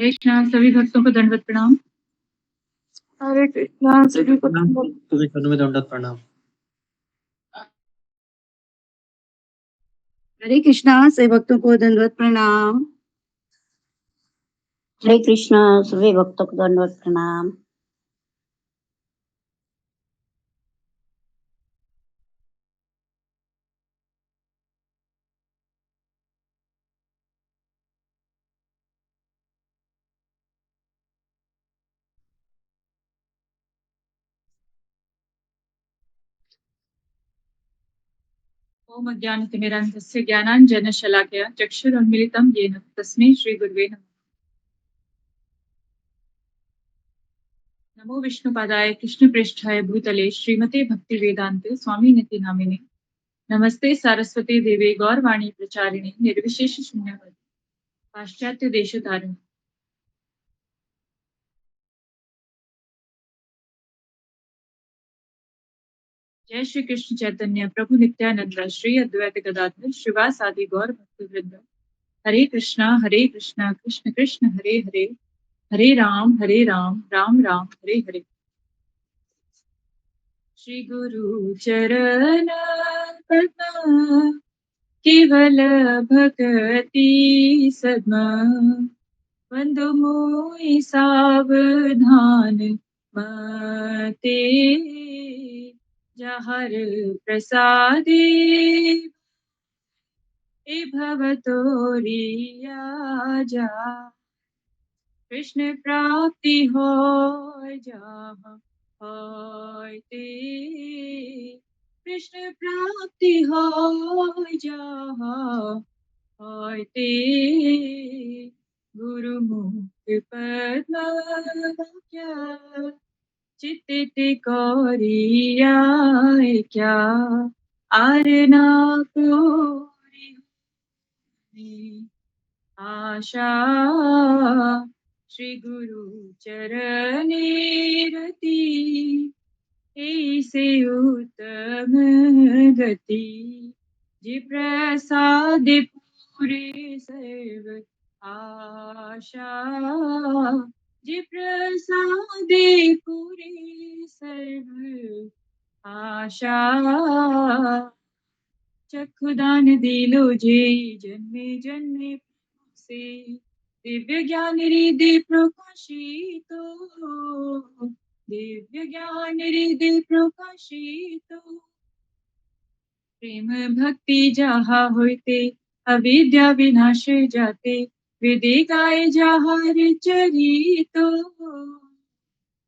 हरे कृष्णा सभी भक्तों को दंडवत प्रणाम। हरे कृष्णा सभी भक्तों तुझे चरणों में दंडवत प्रणाम। हरे कृष्णा सभी भक्तों को दंडवत प्रणाम। हरे कृष्णा सभी भक्तों को दंडवत प्रणाम। ओम अज्ञानतिमिरान्धस्य ज्ञानाञ्जनशलाकया चक्षुरुन्मीलितं येन तस्मै श्रीगुरुवे नमः। नमो विष्णुपादाय कृष्णप्रेष्ठाय भूतले श्रीमते भक्तिवेदान्ते स्वामिनिति नामिने नमस्ते सारस्वती देवे गौरवाणी प्रचारिणे निर्विशेष शून्यवादी पाश्चात्य देशतारिणे। जय श्री कृष्ण चैतन्य प्रभु नित्यानंद श्री अद्वैत गदाधर श्रीवासादि गौर भक्तवृंद। हरे कृष्णा कृष्ण कृष्ण हरे हरे, हरे राम राम राम हरे हरे। श्री गुरु चरण पद्म केवल भक्ति सद्म बंधु मोहि सावधान मते जहर प्रसादे भवतोरिया जा कृष्ण प्राप्ति हो जहाँ होते कृष्ण प्राप्ति हो जहाँ होते गुरुमुख पद्म क्या चित्त कोरिया क्या आरना कोरी आशा श्री गुरु चरणी रति ऐसे उत्तम गति जी प्रसाद पूरे सर्व आशा जी प्रसाद पूरे सर्व आशा चक्षुदान दिलो जे जन्मे जन्मे से दिव्य ज्ञान रिधि प्रकाशित दिव्य ज्ञान रिधि प्रकाशित प्रेम भक्ति जहाँ होते अविद्या विनाश जाते विधि गाय जहाँ चरित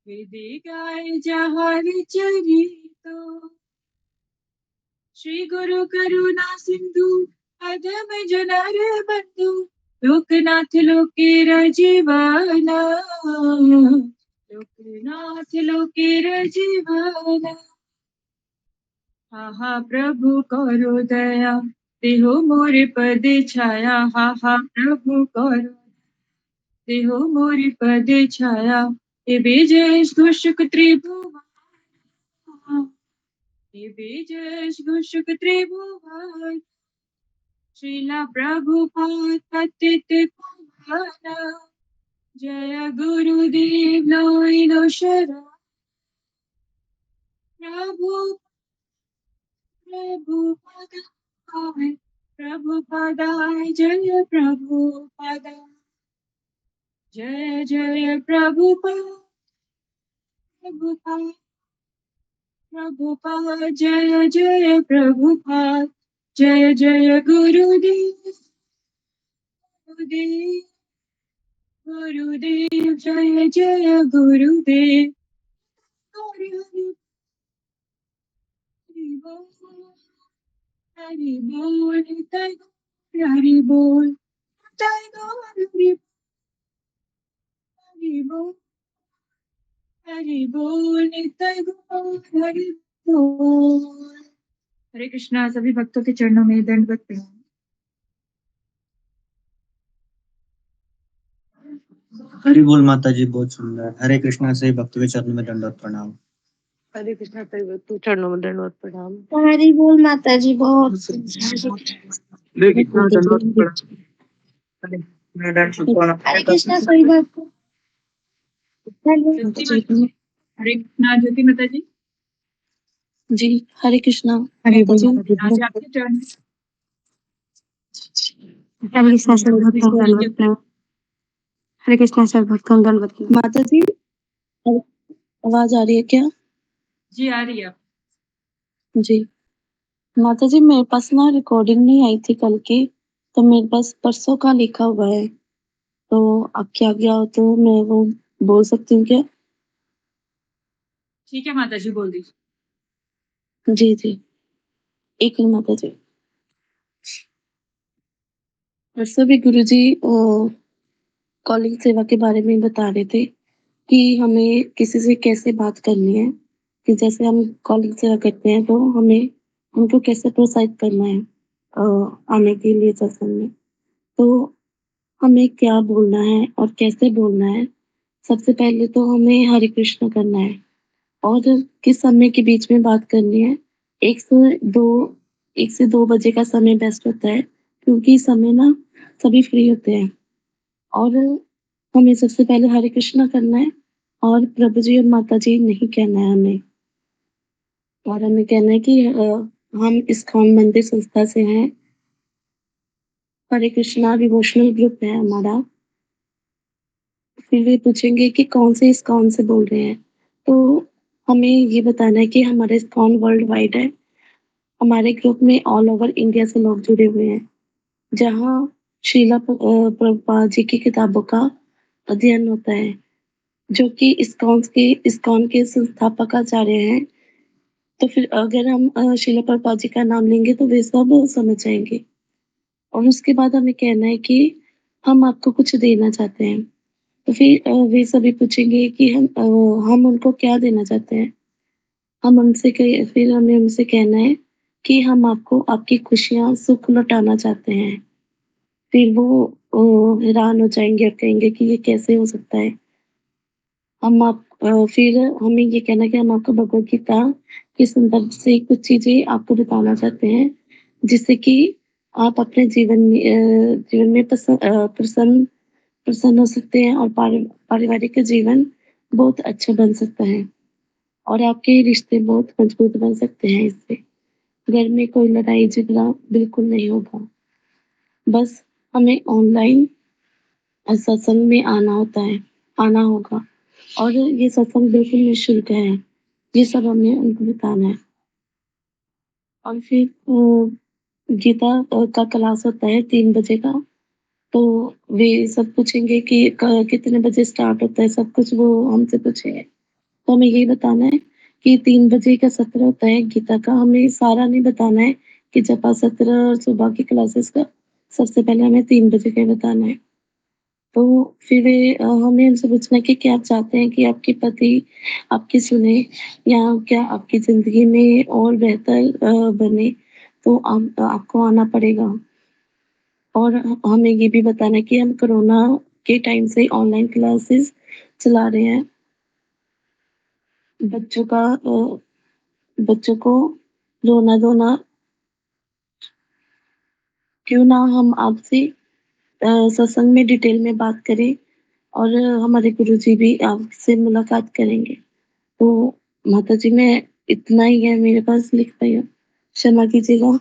विधि गाय जहाँ चरित श्री गुरु करुणा सिंधु अधम जनार बंधु लोकनाथ लोकेर जीवना लोकनाथ लोकेर जीवना हा प्रभु करो दया देहो मोर पद छाया हा प्रभु करो देहो मोर पद छाया हे विजय दुष्क त्रिभुवन हे विजय दुष्क त्रिभुवन श्रीला प्रभुपाद पतित पावना जय गुरुदेव लो शरण प्रभु प्रभुपदाय प्रभुपदाय जय प्रभुपदा जय जय प्रभुपद प्रभुपद प्रभुपद जय जय प्रभुपद जय जय गुरुदेव गुरुदेव गुरुदेव जय जय गुरुदेव हरि हरि बोल निताई गौर हरि बोल निताई गौर हरि बोल हरि बोल निताई गौर हरि बोल। हरे कृष्णा सभी भक्तों के चरणों में दंडवत प्रणाम। हरि बोल माता जी, बहुत सुंदर। हरे कृष्णा से भक्तों के चरणों में दंडवत प्रणाम। हरे कृष्णा सभी भक्तों के चरणों में दंडवत प्रणाम। हरि बोल माता जी बहुत हरे कृष्णा दंडवत प्रणाम। हरे कृष्णा सभी भक्त हरे कृष्णा ज्योति माता जी। जी हरे कृष्णा हरे माता जी। आज आपके टर्न है। हरे कृष्णा सभी भक्तों को दंडवत प्रणाम। हरे कृष्णा सभी भक्तों को दंडवत प्रणाम। माता जी आवाज आ रही है क्या? जी आ रही है आप। जी माता जी मेरे पास ना रिकॉर्डिंग नहीं आई थी कल की, तो मेरे पास परसों का लिखा हुआ है, तो आपकी आज्ञा हो तो मैं वो बोल सकती हूँ क्या? ठीक है माता जी बोल दीजिए। जी जी एक मिनट माता जी। परसों भी गुरु जी कॉलिंग सेवा के बारे में बता रहे थे कि हमें किसी से कैसे बात करनी है, कि जैसे हम कॉलिंग सेवा करते हैं तो हमें उनको कैसे प्रोत्साहित करना है आने के लिए सत्संग में। तो हमें क्या बोलना है और कैसे बोलना है? सबसे पहले तो हमें हरे कृष्ण करना है और किस समय के बीच में बात करनी है? 1 से 2 1 से 2 बजे का समय बेस्ट होता है, क्योंकि इस समय ना सभी फ्री होते हैं और हमें सबसे पहले हरे कृष्णा करना है और प्रभु जी और माता जी नहीं कहना है हमें। और हमें कहना है कि हम इस्कॉन मंदिर संस्था से हैं। हरे कृष्णा डिवोशनल ग्रुप है हमारा। फिर वे पूछेंगे कि कौन से इस्कॉन से बोल रहे हैं, तो हमें ये बताना है कि हमारा इस्कॉन वर्ल्ड वाइड है। हमारे ग्रुप में ऑल ओवर इंडिया से लोग जुड़े हुए हैं, जहाँ श्रीला प्रभुपाद जी की किताबों का अध्ययन होता है, जो कि इस्कॉन के संस्थापक आचार्य हैं। तो फिर अगर हम श्रीला प्रभुपाद जी का नाम लेंगे तो वे सब समझ जाएंगे। और उसके बाद हमें कहना है कि हम आपको कुछ देना चाहते हैं। तो फिर वे सभी पूछेंगे कि हम उनको क्या देना चाहते हैं। हम उनसे फिर हमें उनसे कहना है कि हम आपको आपकी खुशियाँ, सुख लौटाना चाहते हैं। फिर वो हैरान हो जाएँगे और कहेंगे कि ये कैसे हो सकता है? फिर हमें ये कहना है कि हम आपको भगवद गीता के संदर्भ से कुछ चीज़ें आपको बताना चाहते हैं, जिससे कि आप अपने जीवन में प्रसन्न हो सकते हैं और पारिवारिक जीवन बहुत अच्छा बन सकता है और आपके रिश्ते बहुत मजबूत बन सकते हैं इससे। घर में कोई लड़ाई झगड़ा बिल्कुल नहीं होगा। बस हमें ऑनलाइन सत्संग में आना होगा और ये सत्संग बिल्कुल निःशुल्क है। ये सब हमें उनको बताना है। और फिर गीता का क्लास होता है 3 बजे का, तो वे सब पूछेंगे कि कितने बजे स्टार्ट होता है, सब कुछ वो हमसे पूछेंगे। तो हमें यही बताना है कि 3 बजे का सत्र होता है गीता का। हमें सारा नहीं बताना है कि जपा सत्र और सुबह की क्लासेस का, सबसे पहले हमें 3 बजे का ही बताना है। तो फिर हमें उनसे पूछना है कि क्या आप चाहते हैं कि आपके पति आपकी सुने, या क्या आपकी ज़िंदगी में और बेहतर बने, तो आपको आना पड़ेगा। और हमें ये भी बताना है कि हम कोरोना के टाइम से ऑनलाइन क्लासेस चला रहे हैं। बच्चों का बच्चों को रोना-धोना क्यों ना हम आपसे सत्संग में डिटेल में बात करें और हमारे गुरुजी भी आपसे मुलाकात करेंगे। तो माता जी मैं इतना ही है मेरे पास लिख पाई हूँ। क्षमा कीजिएगा,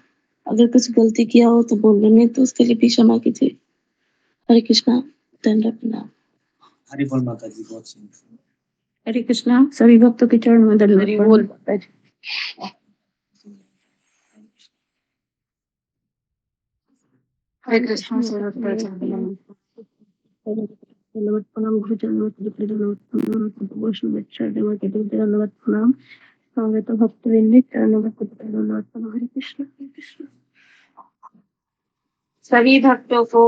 अगर कुछ गलती किया हो तो बोलने में, तो उसके लिए भी क्षमा कीजिए। हरे कृष्णा, दंडवत प्रणाम। हरि बोल माता जी, बहुत सुंदर। हरे कृष्णा सभी भक्तों के चरणों में दंडवत हरि प्रणाम। बोल माता जी। हरे कृष्णा सभी भक्तों के चरणों में दंडवत प्रणाम। गुरु दंडवत दंडवत प्रणाम। वैष्णव दंडवत दंडवत प्रणाम। स्वागत भक्तवृंद दंडवत दंडवत प्रणाम। हरे कृष्ण। सभी भक्तों को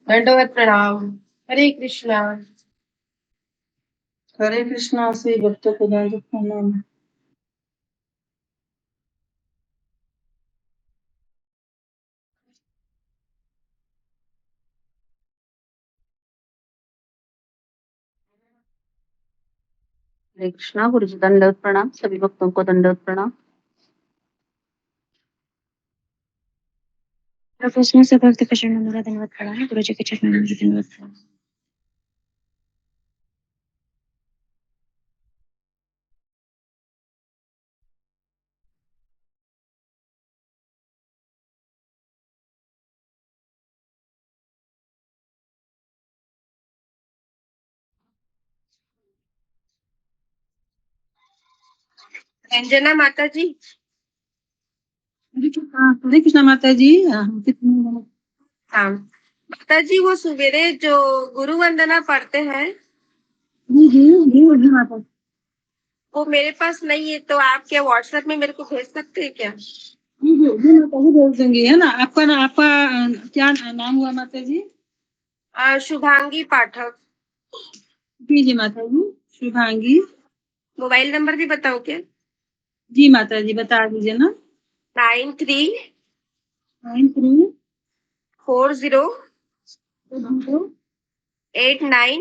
दंडवत प्रणाम। हरे कृष्णा। हरे कृष्णा से भक्तों को दंडवत प्रणाम। हरे कृष्णा। गुरु जी दंडवत प्रणाम। सभी भक्तों को दंडवत प्रणाम। कृष्ण से भक्त के चरणों में मेरा धन्यवाद पड़ा है, गुरु जी के चरणों में मेरा धन्यवाद पड़ा है। अंजना माता जी। हरे कृष्णा माता जी। हाँ माता जी, वो सवेरे जो गुरु वंदना पढ़ते हैं जी जी जी जी माता जी। वो मेरे पास नहीं है, तो आप क्या व्हाट्सएप में मेरे को भेज सकते हैं क्या? जी जी जी माता जी भेज देंगे, है ना। आपका क्या नाम हुआ माता जी? शुभांगी पाठक। जी जी माता जी। शुभांगी। मोबाइल नंबर भी बताओ क्या? जी माता जी बता दीजिए ना। 934089 93 59 89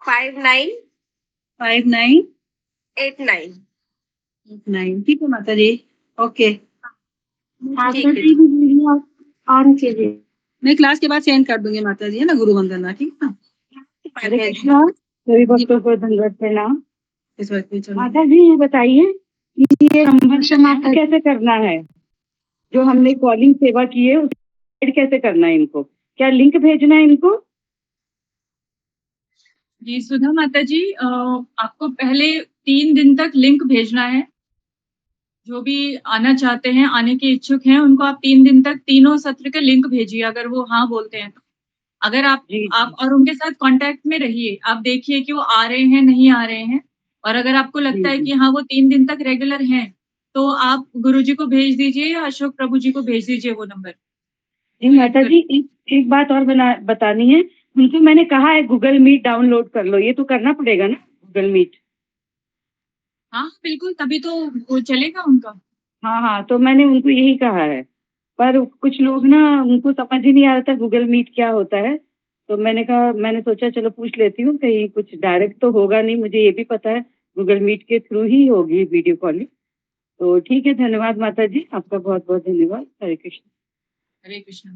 59 89। 89। ठीक है माता जी। ओके। ठीक है। वीडियो ऑन कीजिए। मैं क्लास के बाद सेंड कर दूंगी माता जी, है ना, गुरु वंदना। ठीक है ना। हरे कृष्णा, सभी भक्तों को धन्यवाद प्रणाम। इस वक्त पे चलो। माता जी ये बताइए कि ये नंबर समाप्त कैसे करना है? जो हमने कॉलिंग सेवा की है उसे ऐड कैसे करना है? इनको क्या लिंक भेजना है इनको? जी सुधा माता जी, आपको पहले 3 दिन तक लिंक भेजना है। जो भी आना चाहते हैं, आने के इच्छुक हैं, उनको आप 3 दिन तक तीनों सत्र के लिंक भेजिए, अगर वो हाँ बोलते हैं तो। अगर आप जी आप और उनके साथ कांटेक्ट में रहिए, आप देखिए कि वो आ रहे हैं नहीं आ रहे हैं। और अगर आपको लगता है जी कि हाँ वो 3 दिन तक रेगुलर हैं, तो आप गुरुजी को भेज दीजिए या अशोक प्रभु जी को भेज दीजिए वो नंबर। जी माता जी, एक बात और बतानी है। उनको मैंने कहा है गूगल मीट डाउनलोड कर लो, ये तो करना पड़ेगा ना गूगल मीट? हाँ बिल्कुल, तभी तो वो चलेगा उनका। हाँ हाँ, तो मैंने उनको यही कहा है। पर कुछ लोग ना, उनको समझ ही नहीं आ रहा था गूगल मीट क्या होता है। तो मैंने सोचा चलो पूछ लेती हूँ, कहीं कुछ डायरेक्ट तो होगा नहीं, मुझे ये भी पता है गूगल मीट के थ्रू ही होगी वीडियो कॉलिंग। तो ठीक है, धन्यवाद माता जी, आपका बहुत बहुत धन्यवाद। हरे कृष्ण। हरे कृष्ण।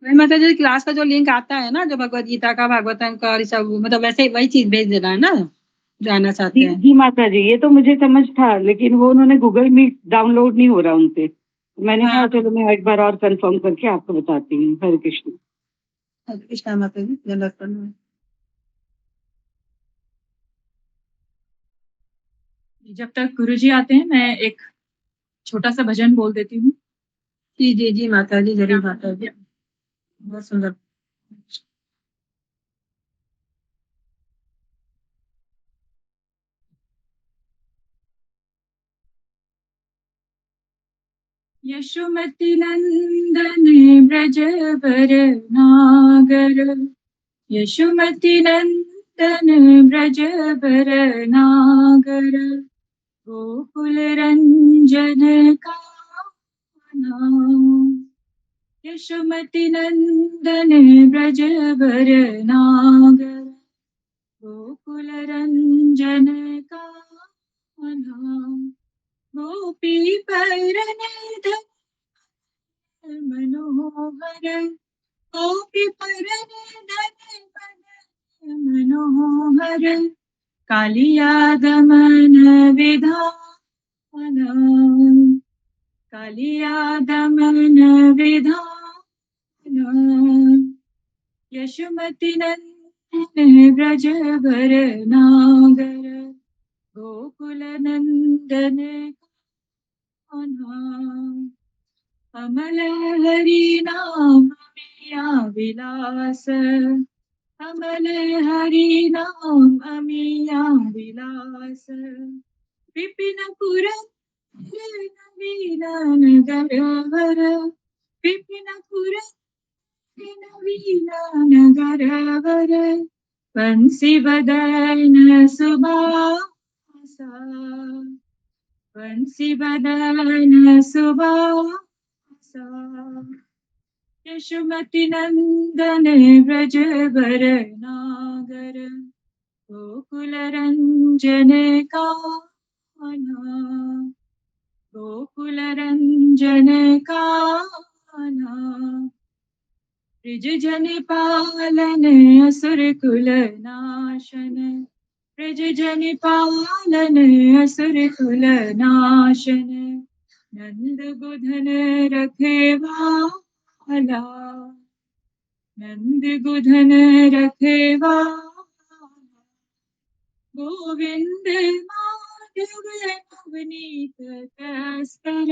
वही माता जी क्लास का जो लिंक आता है ना, जो भगवत गीता का, भागवतम का, और ये सब, मतलब वैसे वही चीज भेज देना है ना, जो आना चाहते जी हैं। जी माता जी, ये तो मुझे समझ था, लेकिन वो उन्होंने गूगल मीट डाउनलोड नहीं हो रहा उनसे। तो मैंने कहा हाँ। चलो मैं एक बार और कंफर्म करके आपको बताती हूँ। हरे कृष्ण। हरे कृष्णा माता जी, धन्यवाद करना। जब तक गुरुजी आते हैं, मैं एक छोटा सा भजन बोल देती हूँ। जी जी जी माता जी, जरूर माता जी, बहुत सुंदर। यशोमति नंदन ब्रज बर नागर, यशोमति नंदन ब्रज बर नागर, गोकुल रंजन कान्हा। यशोमति नंदन ब्रज बर नागर, गोकुल रंजन कान्हा। गोपी परनिधन मनोहर, गोपी परनिधन मनोहर, कालिया दमन विधान, कालिया दमन विधान। यशोमति नंदन ब्रज बर नागर, गोकुल नंदन कान्हा। अमल हरि नाम मिया विलास, अमल हरि नाम अमिया विलास। विपिन पुरंदर नवीन नगर वर, विपिन पुरंदर नवीन नगर वर, बंसी बदन सुबासा, बंसी बदन सुबासा। यशोमति नंदन ब्रज बर नागर, गोकुल रंजन कान्हा। जन कान्हा ब्रिज जन पालन असुर कुल नाशन ब्रिज जन पालन असुर कुल नाशन नंद बुधन रखवाला नंद बुधन रखवाला गोविंद माधव नवनीत तस्कर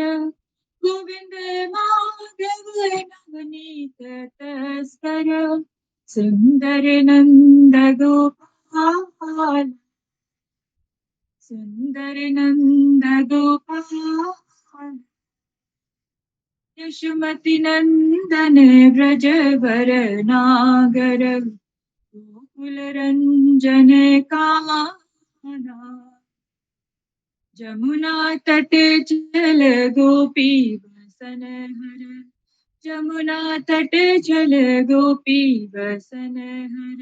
गोविंद माधव नवनीत तस्कर सुंदर नंद गोपाल सुंदर नंद गोपाल यशोमति नंदन व्रज वर नागर गोकुल रंजन कान्हा जमुना तट जल गोपी बसन हर जमुना तट जल गोपी बसन हर।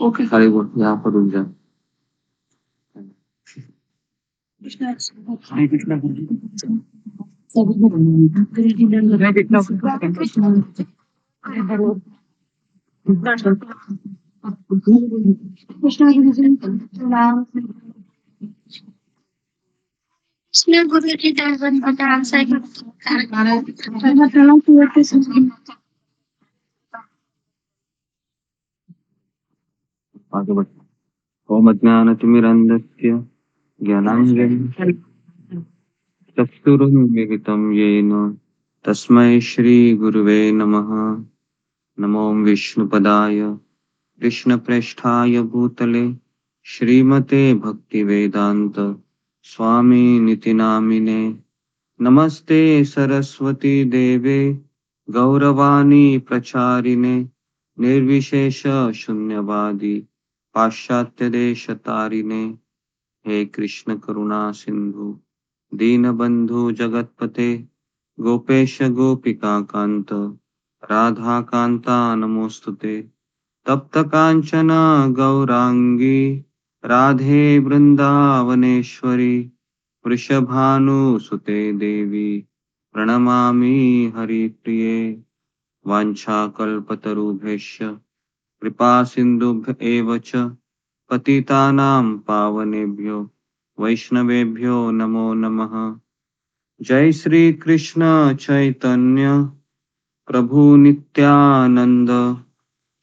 ओके हरे बोल यहाँ पर रुक जा। हरे कृष्णा कृष्ण गुरु की दर्शन प्रदान से आगे बढ़। ओम अज्ञानतिमिरन्धस्य ज्ञानाञ्जनं चक्षुरुन्मिलितं येन तस्मै श्रीगुरुवे नमः। नमो विष्णुपदाय कृष्णप्रेष्ठाय भूतले श्रीमते भक्तिवेदान्त स्वामिनिति नामिने। नमस्ते सरस्वती देवे गौरवाणी प्रचारिणे निर्विशेष शून्यवादी पाश्चात्य देश तारिणे। हे कृष्ण करुणा सिंधु दीनबंधु जगतपते गोपेश गोपिका कांत राधा कांता नमोस्तुते। तप्त कांचन गौरांगी राधे वृंदावनेश्वरी वृषभानुसुते देवी प्रणमामि हरिप्रिये। वाञ्छाकल्पतरुभ्यश्च कृपा सिन्धुभ्य एव च पतितानां पावनेभ्यो वैष्णवेभ्यो नमो नमः। जय श्री कृष्ण चैतन्य प्रभु नित्यानंद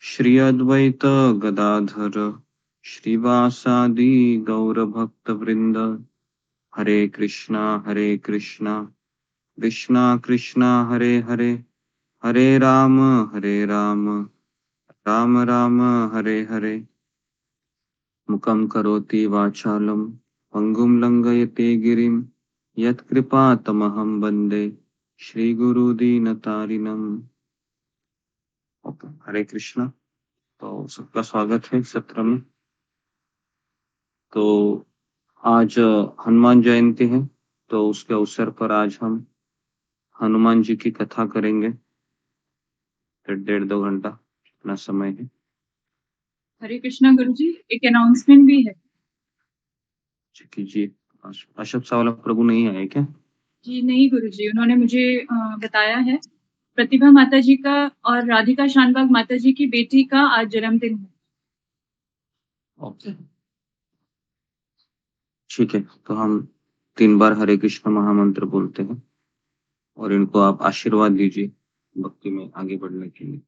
श्री अद्वैत गदाधर श्रीवासादि गौर भक्त वृंद। हरे कृष्णा कृष्णा कृष्णा हरे हरे हरे राम राम राम हरे हरे। मुखं करोति वाचालं पंगुं लंघयते गिरिं यत्कृपातमहं वन्दे श्रीगुरुदीनतारिणम्। हरे कृष्णा। तो सबका स्वागत है सत्र में। तो आज हनुमान जयंती है, तो उसके अवसर पर आज हम हनुमान जी की कथा करेंगे। 1.5-2 घंटा इतना समय है। हरे कृष्णा गुरुजी, एक अनाउंसमेंट भी है। कीजिए। अशोक सावला प्रभु नहीं आए क्या? जी नहीं गुरुजी, उन्होंने मुझे बताया है प्रतिभा माता जी का और राधिका शानबाग माता जी की बेटी का आज जन्मदिन है। ओके ठीक है, तो हम 3 बार हरे कृष्ण महामंत्र बोलते हैं और इनको आप आशीर्वाद दीजिए भक्ति में आगे बढ़ने के लिए।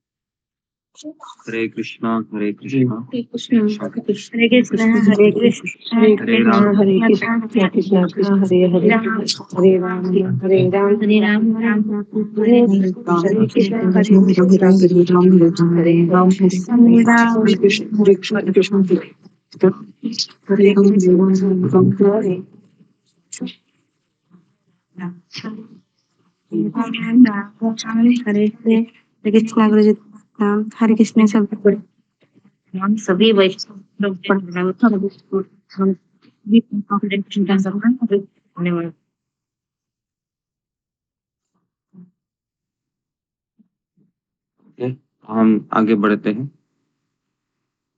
हरे कृष्णा हरे कृष्णा हरे कृष्ण हरे कृष्ण हरे कृष्ण हरे राम हरे कृष्ण हरे हरे हरे राम हरे राम राम हरे कृष्ण हरे राम हरे कृष्ण गुरु हरे कृष्ण सब हम सभी वैष्णव धन्यवाद। हम आगे बढ़ते हैं।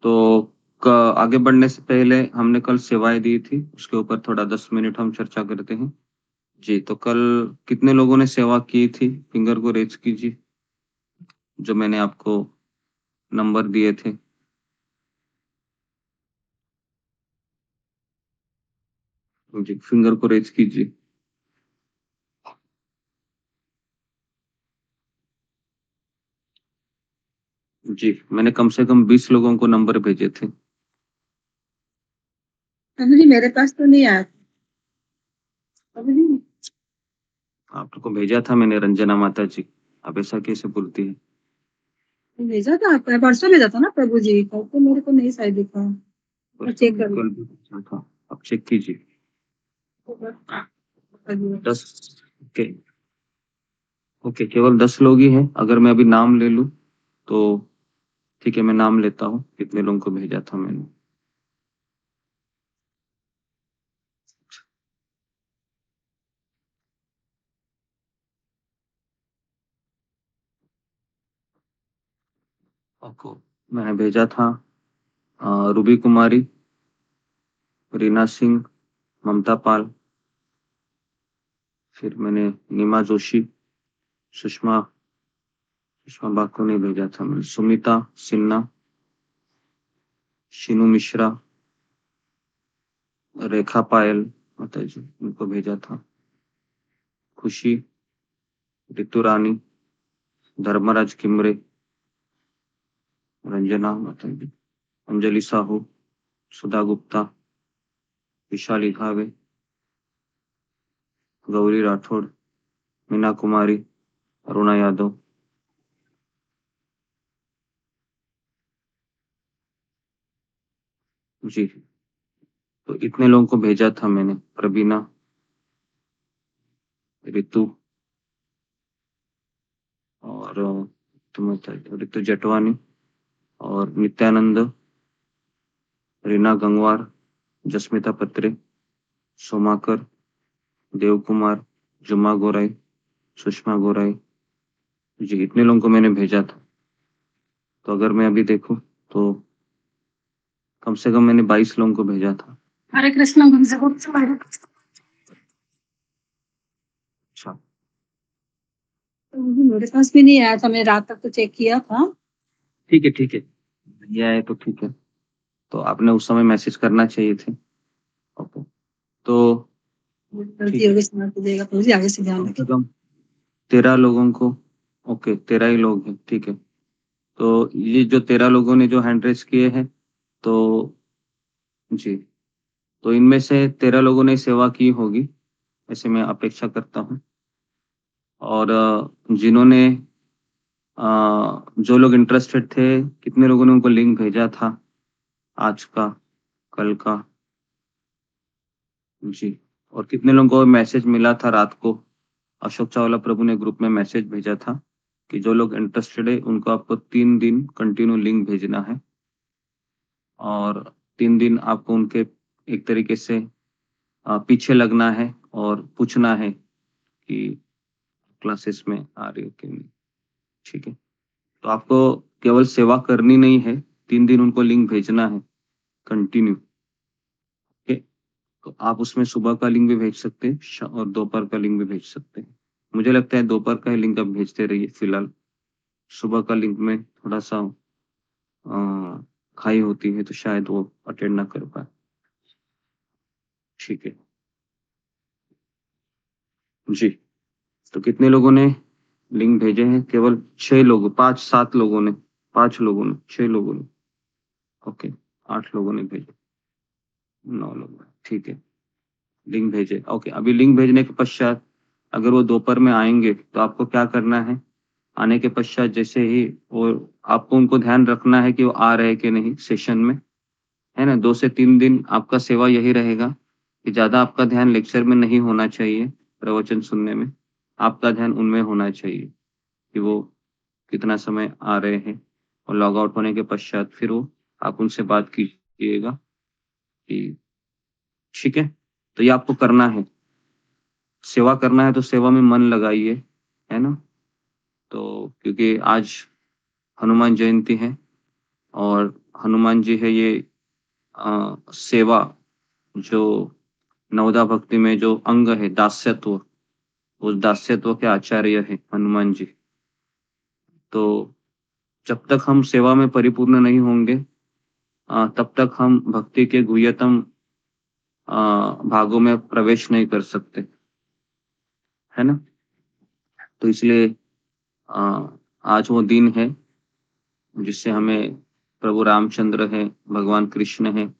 तो आगे बढ़ने से पहले हमने कल सेवाएं दी थी, उसके ऊपर थोड़ा 10 मिनट हम चर्चा करते हैं। जी, तो कल कितने लोगों ने सेवा की थी? फिंगर को रेज़ कीजिए, जो मैंने आपको नंबर दिए थे। जी, फिंगर को रेज़ कीजिए। जी, मैंने कम से कम 20 लोगों को नंबर भेजे थे। प्रभु जी मेरे पास तो नहीं आया। प्रभु जी आपको भेजा था मैंने रंजना माता जी, आप ऐसा कैसे बोलती हैं? भेजा था आपने, परसों भेजा था ना प्रभु जी, कल तो मेरे को नहीं शायद दिखा। मैं चेक कर कल भी भेजा था, आप चेक कीजिए। 10 ओके, ओके, केवल 10 लोग ही हैं। अगर मैं अभी नाम ले लूँ, तो ठीक है, मैं नाम लेता हूँ, कितने लोगों को भेजा था मैंने। आपको मैंने भेजा था रूबी कुमारी, रीना सिंह, ममता पाल, फिर मैंने नीमा जोशी, सुषमा सुषमा बा को नहीं भेजा था मैंने, सुमिता सिन्हा, शिनू मिश्रा, रेखा पायल माता जी, उनको भेजा था। खुशी, ऋतु रानी, धर्मराज किमरे, रंजना माता जी, अंजलि साहू, सुधा गुप्ता, विशाली घावे, गौरी राठौड़, मीना कुमारी, अरुणा यादव। जी, तो इतने लोगों को भेजा था मैंने। प्रवीणा, ऋतु और ऋतु जटवानी और नित्यानंद, रीना गंगवार, जस्मिता पत्रे, सोमाकर, देव कुमार, जुमा गोराई, सुषमा गोराई। जी, इतने लोगों को मैंने भेजा था। तो अगर मैं अभी देखूं, तो कम से कम मैंने 22 लोगों को भेजा था। हरे कृष्ण कम से कम अच्छा, मेरे पास भी नहीं आया था, मैं रात तक तो चेक किया था। ठीक है, ठीक है, ये आए तो ठीक है। तो आपने उस समय मैसेज करना चाहिए थे। ओके, तो गलती ठीक हो है, गई, समझ लीजिएगा प्रभु जी, आगे से ध्यान कम से रखें। कम 13 लोगों को। ओके, 13 ही लोग हैं, ठीक है। तो ये जो 13 लोगों ने जो हैंड रेस किए हैं, तो जी, तो इनमें से 13 लोगों ने सेवा की होगी, ऐसे मैं अपेक्षा करता हूँ। और जिन्होंने जो लोग इंटरेस्टेड थे, कितने लोगों ने उनको लिंक भेजा था आज का, कल का? जी, और कितने लोगों को मैसेज मिला था रात को? अशोक चावला प्रभु ने ग्रुप में मैसेज भेजा था कि जो लोग इंटरेस्टेड है उनको आपको 3 दिन कंटिन्यू लिंक भेजना है, और 3 दिन आपको उनके एक तरीके से पीछे लगना है और पूछना है कि क्लासेस में आ रही हो कि नहीं। ठीक है, तो आपको केवल सेवा करनी नहीं है, 3 दिन उनको लिंक भेजना है कंटिन्यू। ओके, तो आप उसमें सुबह का लिंक भी भेज सकते हैं और दोपहर का लिंक भी भेज सकते हैं। मुझे लगता है दोपहर का ही लिंक आप भेजते रहिए फिलहाल। सुबह का लिंक में थोड़ा सा खाई होती है, तो शायद वो अटेंड ना कर पाए। ठीक है जी, तो कितने लोगों ने लिंक भेजे हैं? केवल 6 लोग, 5-7 लोगों ने, 5 लोगों ने, 6 लोगों ने। ओके, 8 लोगों ने भेजे, 9 लोग, ठीक है, लिंक भेजे। ओके, अभी लिंक भेजने के पश्चात अगर वो दोपहर में आएंगे, तो आपको क्या करना है? आने के पश्चात जैसे ही वो, आपको उनको ध्यान रखना है कि वो आ रहे कि नहीं सेशन में, है ना। 2 से 3 दिन आपका सेवा यही रहेगा कि ज्यादा आपका ध्यान लेक्चर में नहीं होना चाहिए, प्रवचन सुनने में। आपका ध्यान उनमें होना चाहिए कि वो कितना समय आ रहे हैं, और लॉग आउट होने के पश्चात फिर वो आप उनसे बात कीजिएगा कि ठीक है। तो ये आपको करना है, सेवा करना है तो सेवा में मन लगाइए, है ना। तो क्योंकि आज हनुमान जयंती है, और हनुमान जी है ये सेवा, जो नवदा भक्ति में जो अंग है दास्यत्व, उस दास्यत्व के आचार्य है हनुमान जी। तो जब तक हम सेवा में परिपूर्ण नहीं होंगे तब तक हम भक्ति के गुह्यतम भागों में प्रवेश नहीं कर सकते, है ना। तो इसलिए आज वो दिन है जिससे हमें प्रभु रामचंद्र है, भगवान कृष्ण है,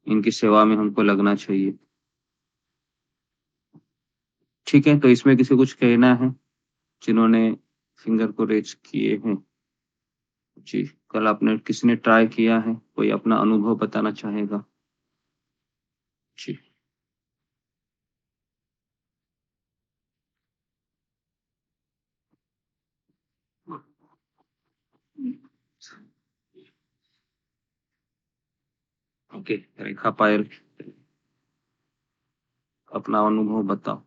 इनकी सेवा में हमको लगना चाहिए। ठीक है, तो इसमें किसी कुछ कहना है जिन्होंने फिंगर को रेज किए हैं? जी, कल आपने किसी ने ट्राई किया है, कोई अपना अनुभव बताना चाहेगा? जी। ओके, रेखा पायल, अपना अनुभव बताओ।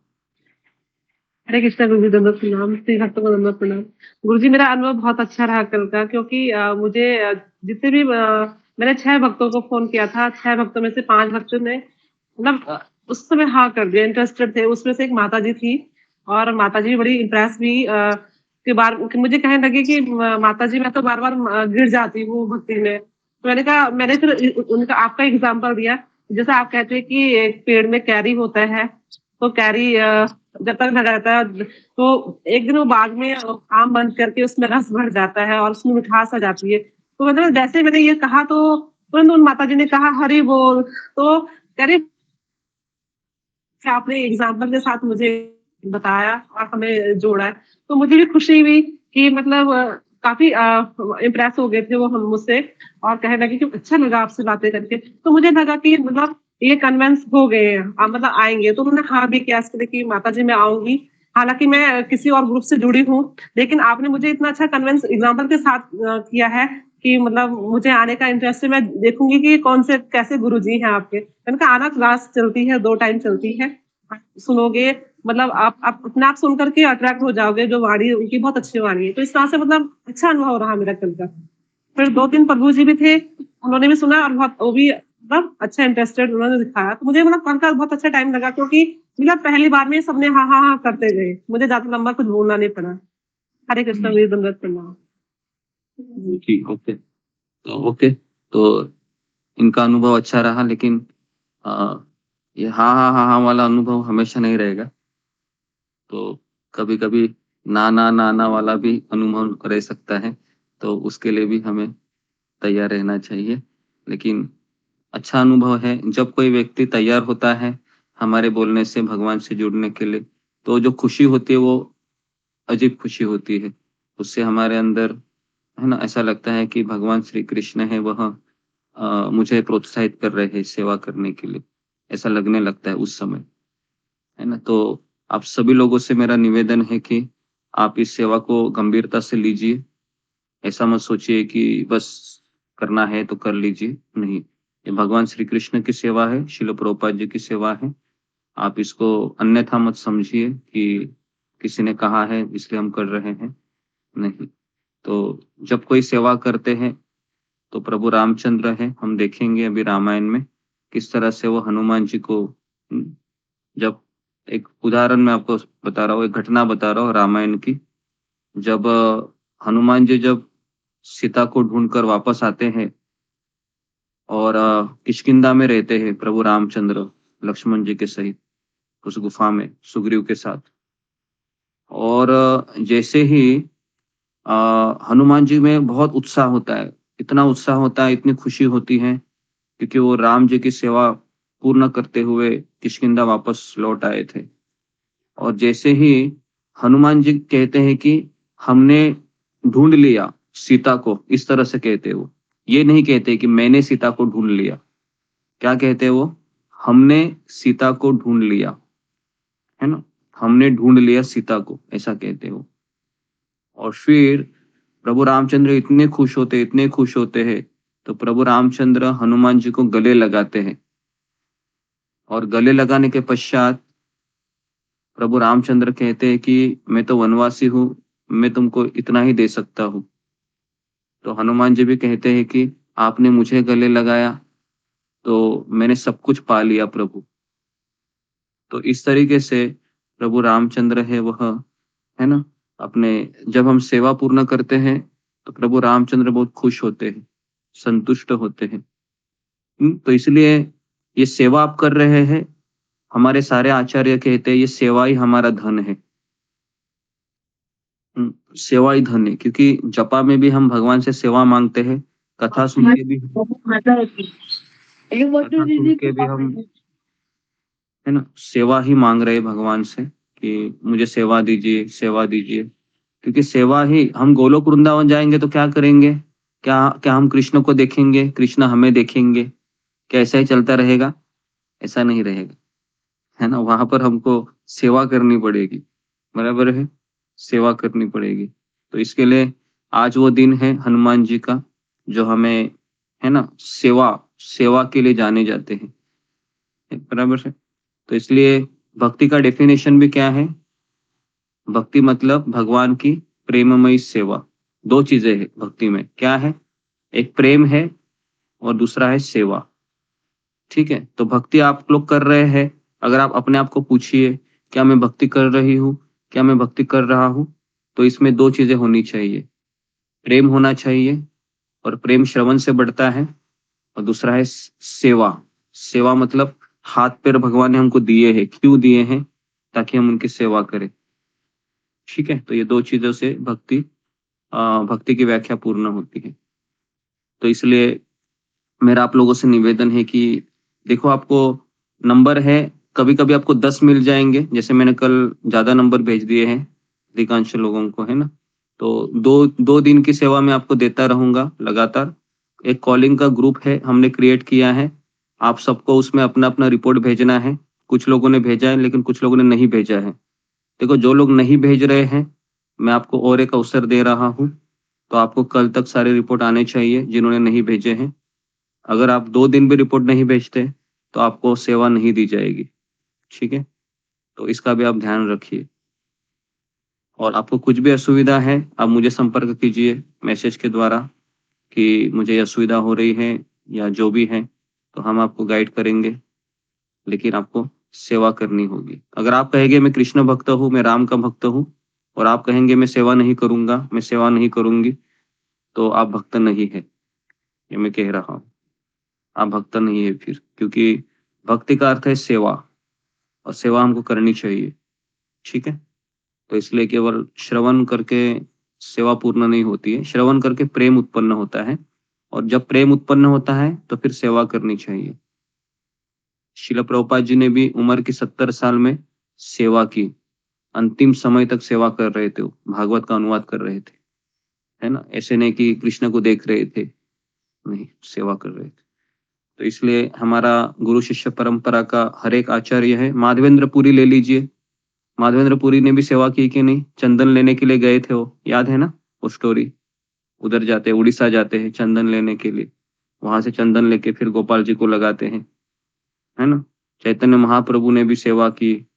हरे कृष्णा गुरु जी, दंडवत प्रणाम। श्री भक्तों को दंडवत प्रणाम। गुरु जी, मेरा अनुभव बहुत अच्छा रहा कल का, क्योंकि मुझे जितने भी मैंने 6 भक्तों को फोन किया था, 6 भक्तों में से 5 भक्तों ने मतलब उस समय हाँ कर दिया, इंटरेस्टेड थे। उसमें से एक माता जी थी, और माता जी बड़ी इम्प्रेस हुई कि मुझे कहने लगे कि माता जी मैं तो बार बार गिर जाती हूँ भक्ति में। तो मैंने कहा, मैंने फिर उनका आपका एग्जाम्पल दिया, जैसा आप कहते हैं कि एक पेड़ में कैरी होता है, तो कैरी जब तक न रहता है तो एक दिन वो बाग में आम बंद करके उसमें रस भर जाता है और उसमें मिठास आ जाती है। तो मतलब जैसे मैंने ये कहा तो तुरंत उन माता जी ने कहा हरि बोल। तो कह रही कि आपने एग्जाम्पल के साथ मुझे बताया और हमें जोड़ा है, तो मुझे भी खुशी हुई कि मतलब काफी इम्प्रेस हो गए थे वो हम मुझसे, और कहने लगे कि अच्छा लगा आपसे बातें करके। तो मुझे लगा कि मतलब ये कन्विंस हो गए हैं, मतलब आएंगे। तो उन्होंने हाँ भी किया इसके लिए कि माता जी मैं आऊंगी। हालांकि मैं किसी और ग्रुप से जुड़ी हूँ, लेकिन आपने मुझे इतना अच्छा कन्विंस एग्जाम्पल के साथ किया है कि मतलब मुझे आने का इंटरेस्ट है। मैं देखूंगी कि कौन से कैसे गुरु जी हैं आपके। मैंने कहा आना, क्लास चलती है, 2 टाइम चलती है, सुनोगे, मतलब आप अपने आप सुन करके अट्रैक्ट हो जाओगे। जो वाणी उनकी बहुत अच्छी वाणी है। तो इस तरह से मतलब अच्छा अनुभव रहा मेरा कल का। फिर 2-3 प्रभु जी भी थे, उन्होंने भी सुना और बहुत वो भी मतलब अच्छा इंटरेस्टेड उन्होंने दिखाया। तो मुझे मतलब कल का बहुत अच्छा टाइम लगा, क्योंकि मतलब पहली बार में सबने हाँ हाँ हाँ करते गए, मुझे ज्यादा लंबा कुछ बोलना नहीं पड़ा। हरे कृष्ण, मेरी दंडवत प्रणाम। जी, ओके, तो इनका अनुभव अच्छा रहा, लेकिन ये हाँ हाँ हाँ हाँ वाला अनुभव हमेशा नहीं रहेगा। तो कभी कभी ना ना ना ना वाला भी अनुभव रह सकता है, तो उसके लिए भी हमें तैयार रहना चाहिए। लेकिन अच्छा अनुभव है जब कोई व्यक्ति तैयार होता है हमारे बोलने से भगवान से जुड़ने के लिए, तो जो खुशी होती है वो अजीब खुशी होती है। उससे हमारे अंदर, है ना, ऐसा लगता है कि भगवान श्री कृष्ण है वह मुझे प्रोत्साहित कर रहे हैं सेवा करने के लिए, ऐसा लगने लगता है उस समय, है ना। तो आप सभी लोगों से मेरा निवेदन है कि आप इस सेवा को गंभीरता से लीजिए। ऐसा मत सोचिए कि बस करना है तो कर लीजिए, नहीं। ये भगवान श्री कृष्ण की सेवा है, शिल प्रभुपाद जी की सेवा है। आप इसको अन्यथा मत समझिए कि किसी ने कहा है इसलिए हम कर रहे हैं, नहीं। तो जब कोई सेवा करते हैं तो प्रभु रामचंद्र है, हम देखेंगे अभी रामायण में किस तरह से वो हनुमान जी को जब, एक उदाहरण मैं आपको बता रहा हूँ, एक घटना बता रहा हूँ रामायण की। जब हनुमान जी जब सीता को ढूंढकर वापस आते हैं और किष्किंधा में रहते हैं प्रभु रामचंद्र लक्ष्मण जी के सहित उस गुफा में सुग्रीव के साथ। और जैसे ही हनुमान जी में बहुत उत्साह होता है, इतना उत्साह होता है, इतनी खुशी होती है, क्योंकि वो राम जी की सेवा पूर्ण करते हुए किष्किंधा वापस लौट आए थे। और जैसे ही हनुमान जी कहते हैं कि हमने ढूंढ लिया सीता को, इस तरह से कहते हैं वो, ये नहीं कहते कि मैंने सीता को ढूंढ लिया। क्या कहते हैं वो? हमने सीता को ढूंढ लिया, है ना, हमने ढूंढ लिया सीता को, ऐसा कहते हैं वो। और फिर प्रभु रामचंद्र इतने खुश होते, इतने खुश होते हैं, तो प्रभु रामचंद्र हनुमान जी को गले लगाते हैं। और गले लगाने के पश्चात प्रभु रामचंद्र कहते हैं कि मैं तो वनवासी हूँ, मैं तुमको इतना ही दे सकता हूँ। तो हनुमान जी भी कहते हैं कि आपने मुझे गले लगाया तो मैंने सब कुछ पा लिया प्रभु। तो इस तरीके से प्रभु रामचंद्र है वह, है ना, अपने जब हम सेवा पूर्ण करते हैं तो प्रभु रामचंद्र बहुत खुश होते हैं, संतुष्ट होते हैं। तो इसलिए ये सेवा आप कर रहे हैं, हमारे सारे आचार्य कहते हैं ये सेवा ही हमारा धन है। सेवा ही धन है, क्योंकि जपा में भी हम भगवान से सेवा मांगते हैं, कथा सुन के भी हम, है ना, सेवा ही मांग रहे हैं भगवान से कि मुझे सेवा दीजिए, सेवा दीजिए। क्योंकि सेवा ही, हम गोलोक वृंदावन जाएंगे तो क्या करेंगे? क्या क्या हम कृष्ण को देखेंगे, कृष्ण हमें देखेंगे? क्या ऐसा ही चलता रहेगा? ऐसा नहीं रहेगा, है ना। वहां पर हमको सेवा करनी पड़ेगी, बराबर है, सेवा करनी पड़ेगी। तो इसके लिए आज वो दिन है हनुमान जी का, जो हमें, है ना, सेवा सेवा के लिए जाने जाते हैं, बराबर है। तो इसलिए भक्ति का डेफिनेशन भी क्या है? भक्ति मतलब भगवान की प्रेममयी सेवा। दो चीजें हैं भक्ति में, क्या है? एक प्रेम है और दूसरा है सेवा। ठीक है, तो भक्ति आप लोग कर रहे हैं, अगर आप अपने आप को पूछिए क्या मैं भक्ति कर रही हूँ, क्या मैं भक्ति कर रहा हूँ, तो इसमें दो चीजें होनी चाहिए, प्रेम होना चाहिए, और प्रेम श्रवण से बढ़ता है, और दूसरा है सेवा। सेवा मतलब हाथ पैर भगवान ने हमको दिए हैं, क्यों दिए हैं? ताकि हम उनकी सेवा करें। ठीक है, तो ये दो चीजों से भक्ति की व्याख्या पूर्ण होती है। तो इसलिए मेरा आप लोगों से निवेदन है कि देखो, आपको नंबर है, कभी कभी आपको 10 मिल जाएंगे, जैसे मैंने कल ज्यादा नंबर भेज दिए हैं अधिकांश लोगों को, है ना। तो दो दो दिन की सेवा में आपको देता रहूंगा लगातार। एक कॉलिंग का ग्रुप है, हमने क्रिएट किया है, आप सबको उसमें अपना अपना रिपोर्ट भेजना है। कुछ लोगों ने भेजा है, लेकिन कुछ लोगों ने नहीं भेजा है। देखो, जो लोग नहीं भेज रहे हैं, मैं आपको और एक अवसर दे रहा हूँ, तो आपको कल तक सारे रिपोर्ट आने चाहिए जिन्होंने नहीं भेजे हैं। अगर आप 2 दिन भी रिपोर्ट नहीं भेजते तो आपको सेवा नहीं दी जाएगी। ठीक है, तो इसका भी आप ध्यान रखिए। और आपको कुछ भी असुविधा है, आप मुझे संपर्क कीजिए मैसेज के द्वारा कि मुझे ये असुविधा हो रही है या जो भी है, तो हम आपको गाइड करेंगे। लेकिन आपको सेवा करनी होगी। अगर आप कहेंगे मैं कृष्ण भक्त हूँ, मैं राम का भक्त हूँ, और आप कहेंगे मैं सेवा नहीं करूंगा, मैं सेवा नहीं करूंगी, तो आप भक्त नहीं है, ये मैं कह रहा हूँ। आप भक्त नहीं है फिर, क्योंकि भक्ति का अर्थ है सेवा, और सेवा हमको करनी चाहिए। ठीक है, तो इसलिए केवल श्रवण करके सेवा पूर्ण नहीं होती है, श्रवण करके प्रेम उत्पन्न होता है, और जब प्रेम उत्पन्न होता है तो फिर सेवा करनी चाहिए। शिल प्रभुपाद जी ने भी उम्र की 70 साल में सेवा की, अंतिम समय तक सेवा कर रहे थे, वो भागवत का अनुवाद कर रहे थे, है ना। ऐसे नहीं कि कृष्ण को देख रहे थे, नहीं, सेवा कर रहे थे। तो इसलिए हमारा गुरु शिष्य परंपरा का हर एक आचार्य है। माधवेंद्र पुरी ले लीजिए, माधवेंद्र पुरी ने भी सेवा की कि नहीं? चंदन लेने के लिए गए थे, वो याद है ना वो स्टोरी? उधर जाते हैं, उड़ीसा जाते हैं चंदन लेने के लिए, वहां से चंदन लेके फिर गोपाल जी को लगाते हैं, है ना। चैतन्य महाप्रभु ने भी सेवा की,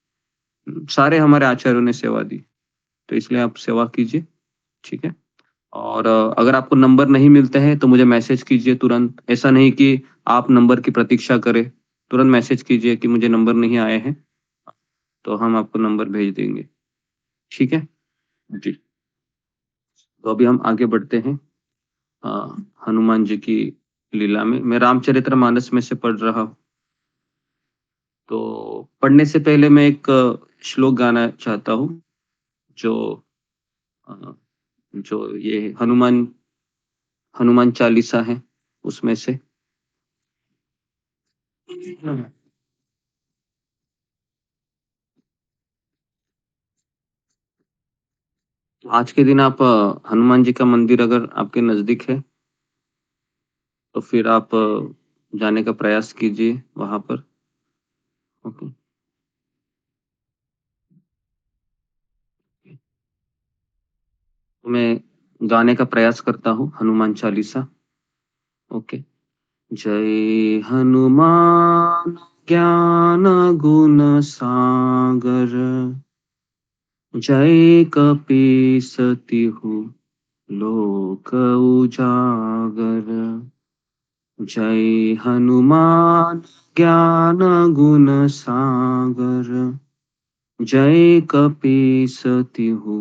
सारे हमारे आचार्यों ने सेवा दी। तो इसलिए आप सेवा कीजिए, ठीक है। और अगर आपको नंबर नहीं मिलते हैं तो मुझे मैसेज कीजिए तुरंत। ऐसा नहीं कि आप नंबर की प्रतीक्षा करें, तुरंत मैसेज कीजिए कि मुझे नंबर नहीं आए हैं, तो हम आपको नंबर भेज देंगे। ठीक है जी। तो अभी हम आगे बढ़ते हैं हनुमान जी की लीला में। मैं रामचरितमानस में से पढ़ रहा हूँ। तो पढ़ने से पहले मैं एक श्लोक गाना चाहता हूँ, जो जो ये हनुमान हनुमान चालीसा है उसमें से। आज के दिन आप हनुमान जी का मंदिर अगर आपके नजदीक है तो फिर आप जाने का प्रयास कीजिए वहां पर। ओके, तो मैं गाने का प्रयास करता हूँ हनुमान चालीसा। ओके। जय हनुमान ज्ञान गुण सागर, जय कपीसति हूँ लोक उजागर। जय हनुमान ज्ञान गुण सागर, जय कपीस तिहु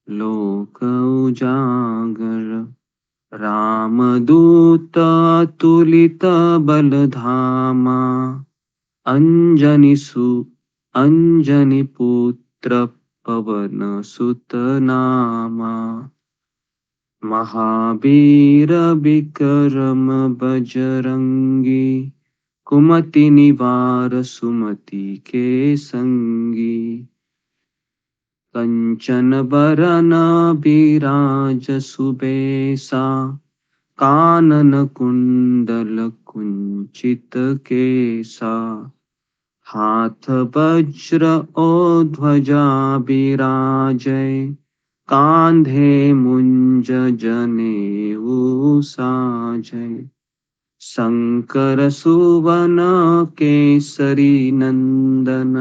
लोक उजागर। रामदूत अतुलित बल धामा, अंजनी पुत्र पवन सुत नामा। महावीर विक्रम बजरंगी, कुमति निवार सुमति के संगी। कंचन बरन बिराज सुबेसा, कानन कुंडल कुंचित केसा। हाथ वज्र और ध्वजा बिराजै, कांधे मुंज जनेऊ साजै। शंकर सुवन केसरी नंदन,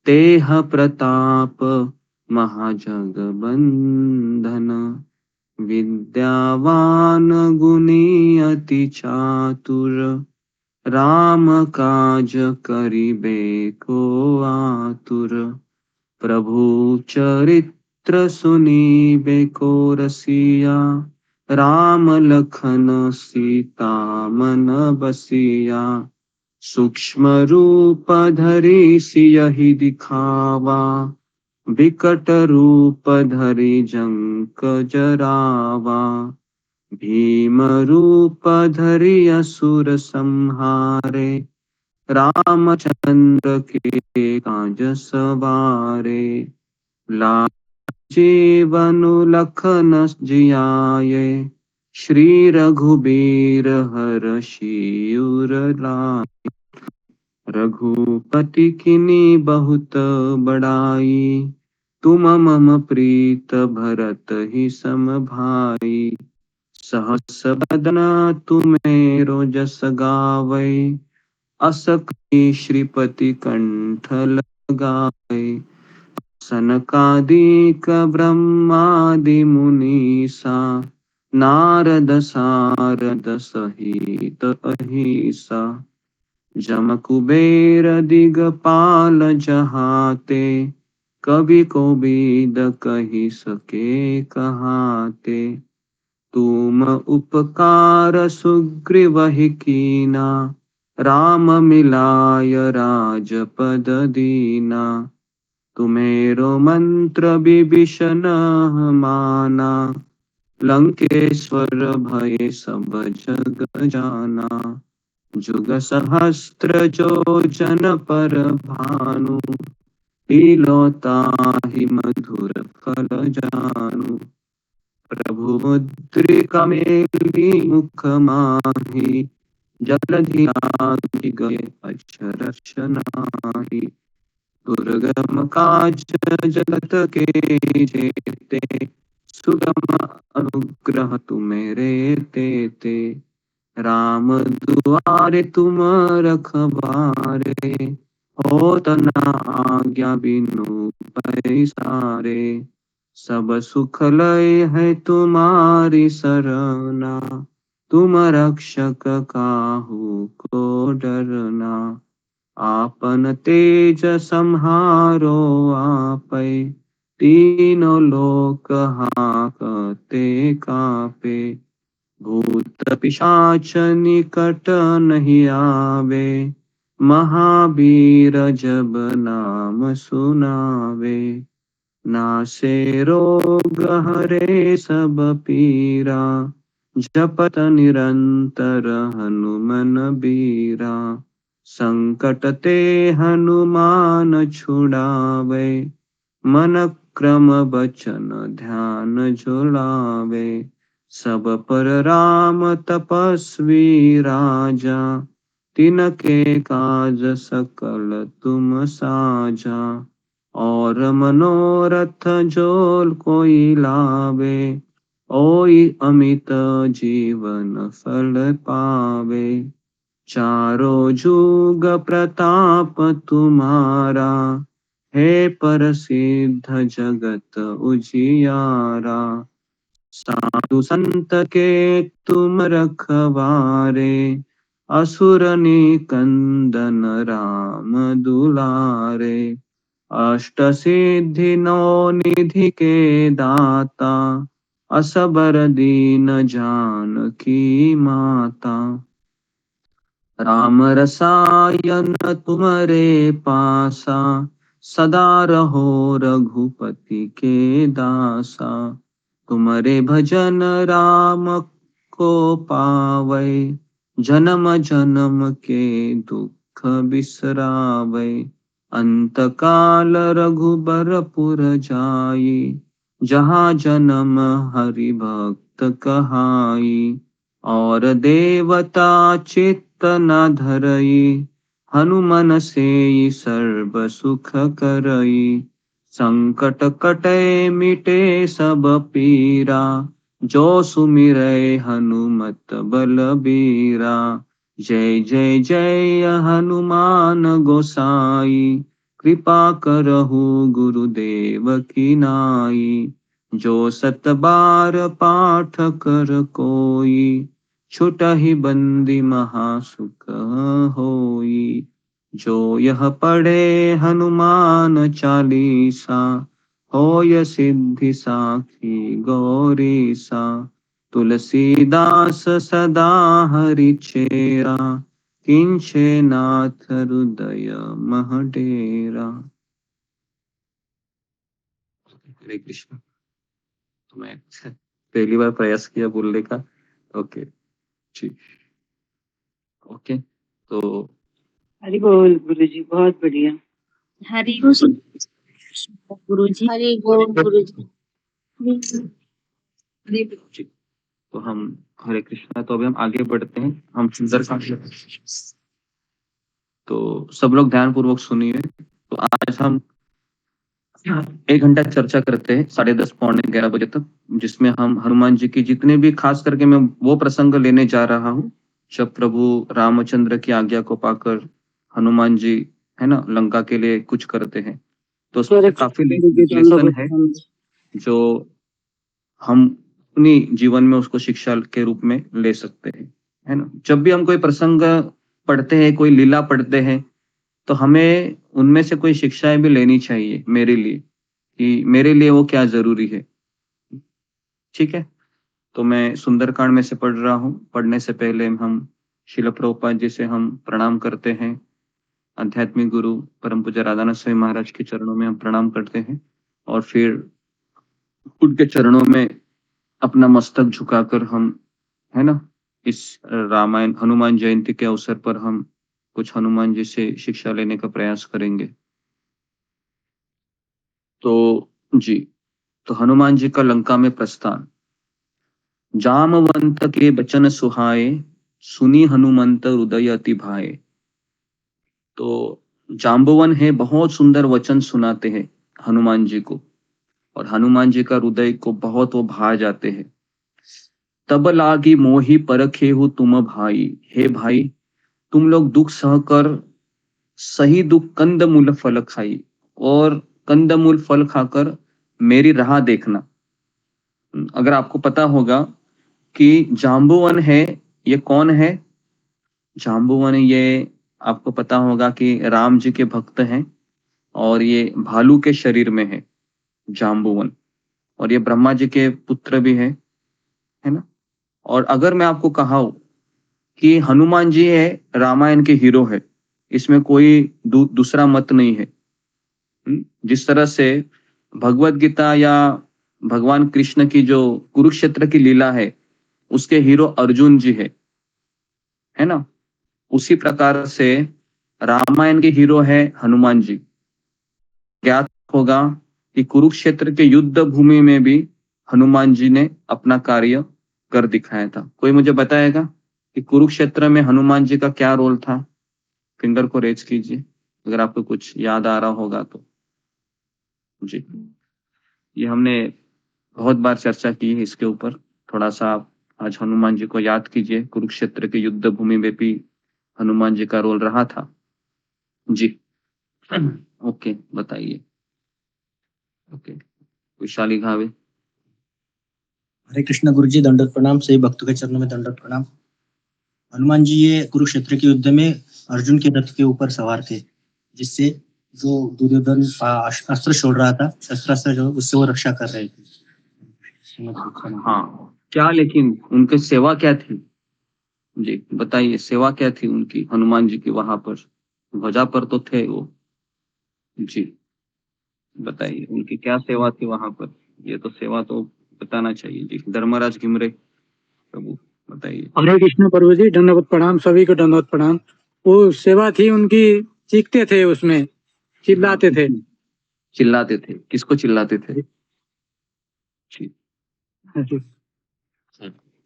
तेह प्रताप महाजगबंदन। विद्यावान गुणी अति चातुर, राम काज करिबे को आतुर। प्रभु चरित्र सुनिबे को रसिया, राम लखन सीता मन बसिया। सूक्ष्म रूप धरि सियहि दिखावा, विकट रूप धरि जंक जरावा। भीम रूप धरि असुर संहारे, रामचंद्र के काज सवारे। लाल जीवन लखन जियाए, श्री रघुबीर हरषि उर लाए। रघुपति किन्हीं बहुत बड़ाई, तुम मम प्रीत भरत ही सम भाई। सहस बदन तुमेरो जस गावै, अस कपि श्रीपति कंठ लगावै। सनकादिक ब्रह्मादि मुनीसा, नारद सारद सहित अहिसा। जम कुबेर दिगपाल जहाते, कवि कोविद कहि सके कहाते। तुम उपकार सुग्रीवहि कीना, राम मिलाय राजपद दीना। तुम्हेरो मंत्र विभीषण माना, लंकेश्वर भय सब जग जाना। जुग सहस्त्र जो जन पर भानु, लीलो ताहि मधुर फल जानु। प्रभु मुद्रिका मेली मुख माहि, जलधि लांघि गए अक्षरशः नाहि। दुर्गम काज जगत के जेते, सुगम अनुग्रह तुम्हेरे तेते। राम दुआरे तुम रखवारे, होत न आज्ञा बिनु पैसारे। सब सुख लय है तुम्हारी सरना, तुम रक्षक काहू को डरना। आपन तेज संहारो आपै, तीनों लोक हाकते कापे। भूत पिशाच निकट नहीं आवे, महावीर जब नाम सुनावे। नासे रोग हरे सब पीरा, जपत निरंतर हनुमन बीरा। संकट ते हनुमान छुड़ावे, मन क्रम बचन ध्यान झुलावे। सब पर राम तपस्वी राजा, तिनके काज सकल तुम साजा। और मनोरथ जो कोई लावे, ओई अमित जीवन फल पावे। चारों जुग प्रताप तुम्हारा, हे प्रसिद्ध जगत उजियारा। साधु संत के तुम रखवारे, असुर निकंदन राम दुलारे। अष्ट सिद्धि नौ निधि के दाता, असबर दीन जानकी माता। राम रसायन तुम्हारे पासा, सदा रहो रघुपति के दासा। तुम्हारे भजन राम को पावै, जन्म जन्म के दुख बिसरावै। अंत काल रघुबरपुर जाई, जहाँ जन्म हरि भक्त कहाई। और देवता चित्त न धरई, हनुमन से सर्व सुख करई। संकट कटे मिटे सब पीरा, जो सुमिरै हनुमत बलबीरा। जय जय जय हनुमान गोसाई, कृपा करहु गुरुदेव की नाई। जो सत बार पाठ कर कोई, छुटहि बंदी महासुख होई। जो यह पढ़े हनुमान चालीसा, होय सिद्धि साखी गौरीसा। तुलसीदास सदा हरि चेरा, किंचे नाथ हृदय मह डेरा। हरे कृष्ण। तो मैं पहली बार प्रयास किया बोलने का। ओके जी, ओके। तो हरि बोल गुरु जी, बहुत बढ़िया। हरि गुरु जी। हरि बोल गुरु जी। जी, तो हम हरे कृष्णा। तो अभी हम आगे बढ़ते हैं, हम सुंदरकांड। तो सब लोग ध्यान पूर्वक सुनिए। तो आज हम 1 घंटा चर्चा करते हैं, 10:30 पौने 11 बजे तक, जिसमें हम हनुमान जी की जितने भी, खास करके मैं वो प्रसंग लेने जा रहा हूँ जब प्रभु रामचंद्र की आज्ञा को पाकर हनुमान जी, है ना, लंका के लिए कुछ करते हैं। तो उसमें काफी लेसन है जो हम अपनी जीवन में उसको शिक्षा के रूप में ले सकते हैं, है ना। जब भी हम कोई प्रसंग पढ़ते हैं, कोई लीला पढ़ते हैं, तो हमें उनमें से कोई शिक्षाएं भी लेनी चाहिए मेरे लिए, कि मेरे लिए वो क्या जरूरी है। ठीक है। तो मैं सुंदरकांड में से पढ़ रहा हूँ। पढ़ने से पहले हम शिल प्रभुपाद जी से हम प्रणाम करते हैं। आध्यात्मिक गुरु परम पूज्य राधानाथ स्वामी महाराज के चरणों में हम प्रणाम करते हैं, और फिर उनके चरणों में अपना मस्तक झुकाकर हम, है ना, इस रामायण हनुमान जयंती के अवसर पर हम कुछ हनुमान जी से शिक्षा लेने का प्रयास करेंगे। तो जी, तो हनुमान जी का लंका में प्रस्थान। जामवंत के बचन सुहाए, सुनी हनुमंत हृदय अति भाए। तो जाम्बवन है, बहुत सुंदर वचन सुनाते हैं हनुमान जी को, और हनुमान जी का हृदय को बहुत वो भा जाते हैं। तब लागी मोहि परखे हो तुम भाई, हे भाई तुम लोग दुख सहकर सही दुख कंद मूल फल खाई, और कंद मूल फल खाकर मेरी राह देखना। अगर आपको पता होगा कि जाम्बुवन है, ये कौन है? जाम्बुवन, ये आपको पता होगा कि राम जी के भक्त हैं, और ये भालू के शरीर में है जाम्बुवन, और ये ब्रह्मा जी के पुत्र भी है ना। और अगर मैं आपको कहा कि हनुमान जी है रामायण के हीरो है, इसमें कोई दूसरा मत नहीं है। जिस तरह से भगवत गीता या भगवान कृष्ण की जो कुरुक्षेत्र की लीला है, उसके हीरो अर्जुन जी है ना, उसी प्रकार से रामायण के हीरो है हनुमान जी। ज्ञात होगा कि कुरुक्षेत्र के युद्ध भूमि में भी हनुमान जी ने अपना कार्य कर दिखाया था। कोई मुझे बताएगा कि कुरुक्षेत्र में हनुमान जी का क्या रोल था? फिंगर को रेज कीजिए अगर आपको कुछ याद आ रहा होगा तो। जी, ये हमने बहुत बार चर्चा की है इसके ऊपर। थोड़ा सा आप आज हनुमान जी को याद कीजिए। कुरुक्षेत्र के युद्ध भूमि में भी हनुमान जी का रोल रहा था। जी, ओके, बताइए। ओके, विशाली घावे। हरे कृष्णा गुरु जी, दंडवत प्रणाम। सभी भक्तों के चरणों में दंडवत प्रणाम। हनुमान जी ये कुरुक्षेत्र के युद्ध में अर्जुन के रथ के ऊपर सवार थे, जिससे जो दुर्योधन अस्त्र छोड़ रहा था, शस्त्रास्त्र जो उससे वो रक्षा कर रहे थे। हाँ, क्या लेकिन उनकी सेवा क्या थी जी? बताइए, सेवा क्या थी उनकी हनुमान जी की? वहां पर ध्वजा पर तो थे वो जी, बताइए उनकी क्या सेवा थी वहां पर? ये तो सेवा तो बताना चाहिए जी। धर्मराज घिमरे प्रभु, बताइए। हरे कृष्ण प्रभु जी, दंडवत प्रणाम। सभी को दंडवत प्रणाम। वो सेवा थी उनकी, चीखते थे उसमें, चिल्लाते थे। चिल्लाते थे, किसको चिल्लाते थे जी?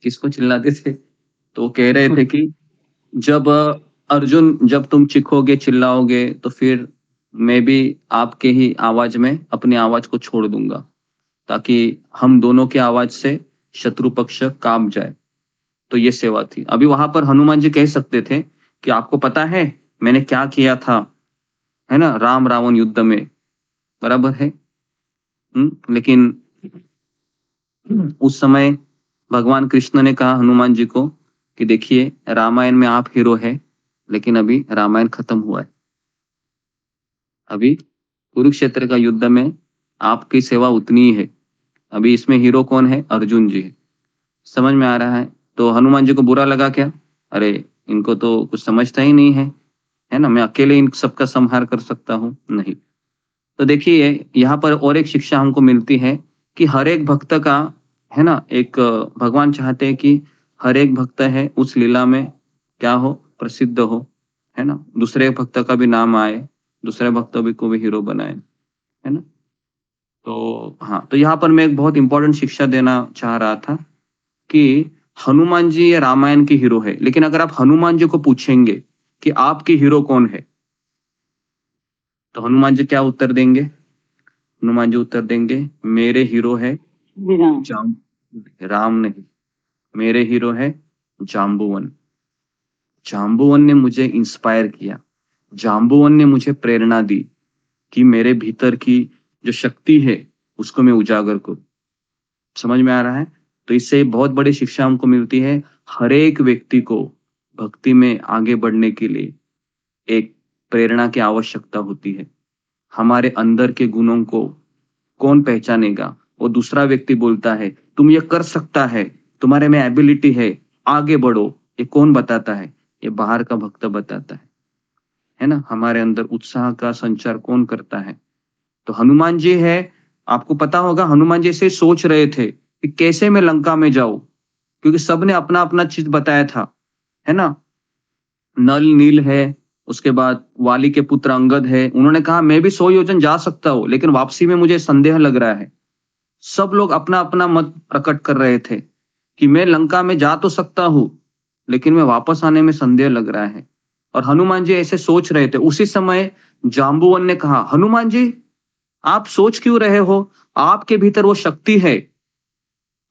किसको चिल्लाते थे? तो वो कह रहे थे कि जब अर्जुन, जब तुम चिखोगे, चिल्लाओगे, तो फिर मैं भी आपके ही आवाज में अपनी आवाज को छोड़ दूंगा, ताकि हम दोनों की आवाज से शत्रु पक्ष कांप जाए। तो ये सेवा थी। अभी वहां पर हनुमान जी कह सकते थे कि आपको पता है मैंने क्या किया था, है ना, राम रावण युद्ध में, बराबर है। लेकिन उस समय भगवान कृष्ण ने कहा हनुमान जी को कि देखिए, रामायण में आप हीरो है, लेकिन अभी रामायण खत्म हुआ है। अभी कुरुक्षेत्र का युद्ध में आपकी सेवा उतनी ही है। अभी इसमें हीरो कौन है? अर्जुन जी है। समझ में आ रहा है? तो हनुमान जी को बुरा लगा क्या? अरे, इनको तो कुछ समझता ही नहीं है ना, मैं अकेले इन सबका संहार कर सकता हूँ? नहीं। तो देखिए, यहाँ पर और एक शिक्षा हमको मिलती है कि हर एक भक्त का, है ना, एक भगवान चाहते हैं कि हर एक भक्त है उस लीला में क्या हो, प्रसिद्ध हो, है ना, दूसरे भक्त का भी नाम आए, दूसरे भक्त भी को भी हीरो बनाए, है ना। तो हाँ, तो यहाँ पर मैं एक बहुत इंपॉर्टेंट शिक्षा देना चाह रहा था कि हनुमान जी ये रामायण के हीरो है, लेकिन अगर आप हनुमान जी को पूछेंगे कि आपके हीरो कौन है, तो हनुमान जी क्या उत्तर देंगे? हनुमान जी उत्तर देंगे, मेरे हीरो है जाम राम नहीं, मेरे हीरो है जाम्बुवन। जाम्बुवन ने मुझे इंस्पायर किया, जाम्बुवन ने मुझे प्रेरणा दी कि मेरे भीतर की जो शक्ति है उसको मैं उजागर करूं। समझ में आ रहा है? तो इससे बहुत बड़ी शिक्षा हमको मिलती है, हर एक व्यक्ति को भक्ति में आगे बढ़ने के लिए एक प्रेरणा की आवश्यकता होती है। हमारे अंदर के गुणों को कौन पहचानेगा? वो दूसरा व्यक्ति बोलता है तुम ये कर सकता है, तुम्हारे में एबिलिटी है, आगे बढ़ो। ये कौन बताता है? ये बाहर का भक्त बताता है ना। हमारे अंदर उत्साह का संचार कौन करता है? तो हनुमान जी है। आपको पता होगा हनुमान जी से सोच रहे थे कि कैसे मैं लंका में जाऊं, क्योंकि सबने अपना अपना चीज बताया था, है ना। नल नील है, उसके बाद वाली के पुत्र अंगद है, उन्होंने कहा मैं भी 100 योजन जा सकता हूं, लेकिन वापसी में मुझे संदेह लग रहा है। सब लोग अपना अपना मत प्रकट कर रहे थे कि मैं लंका में जा तो सकता हूं, लेकिन मैं वापस आने में संदेह लग रहा है। और हनुमान जी ऐसे सोच रहे थे। उसी समय जाम्बुवन ने कहा, हनुमान जी आप सोच क्यों रहे हो? आपके भीतर वो शक्ति है,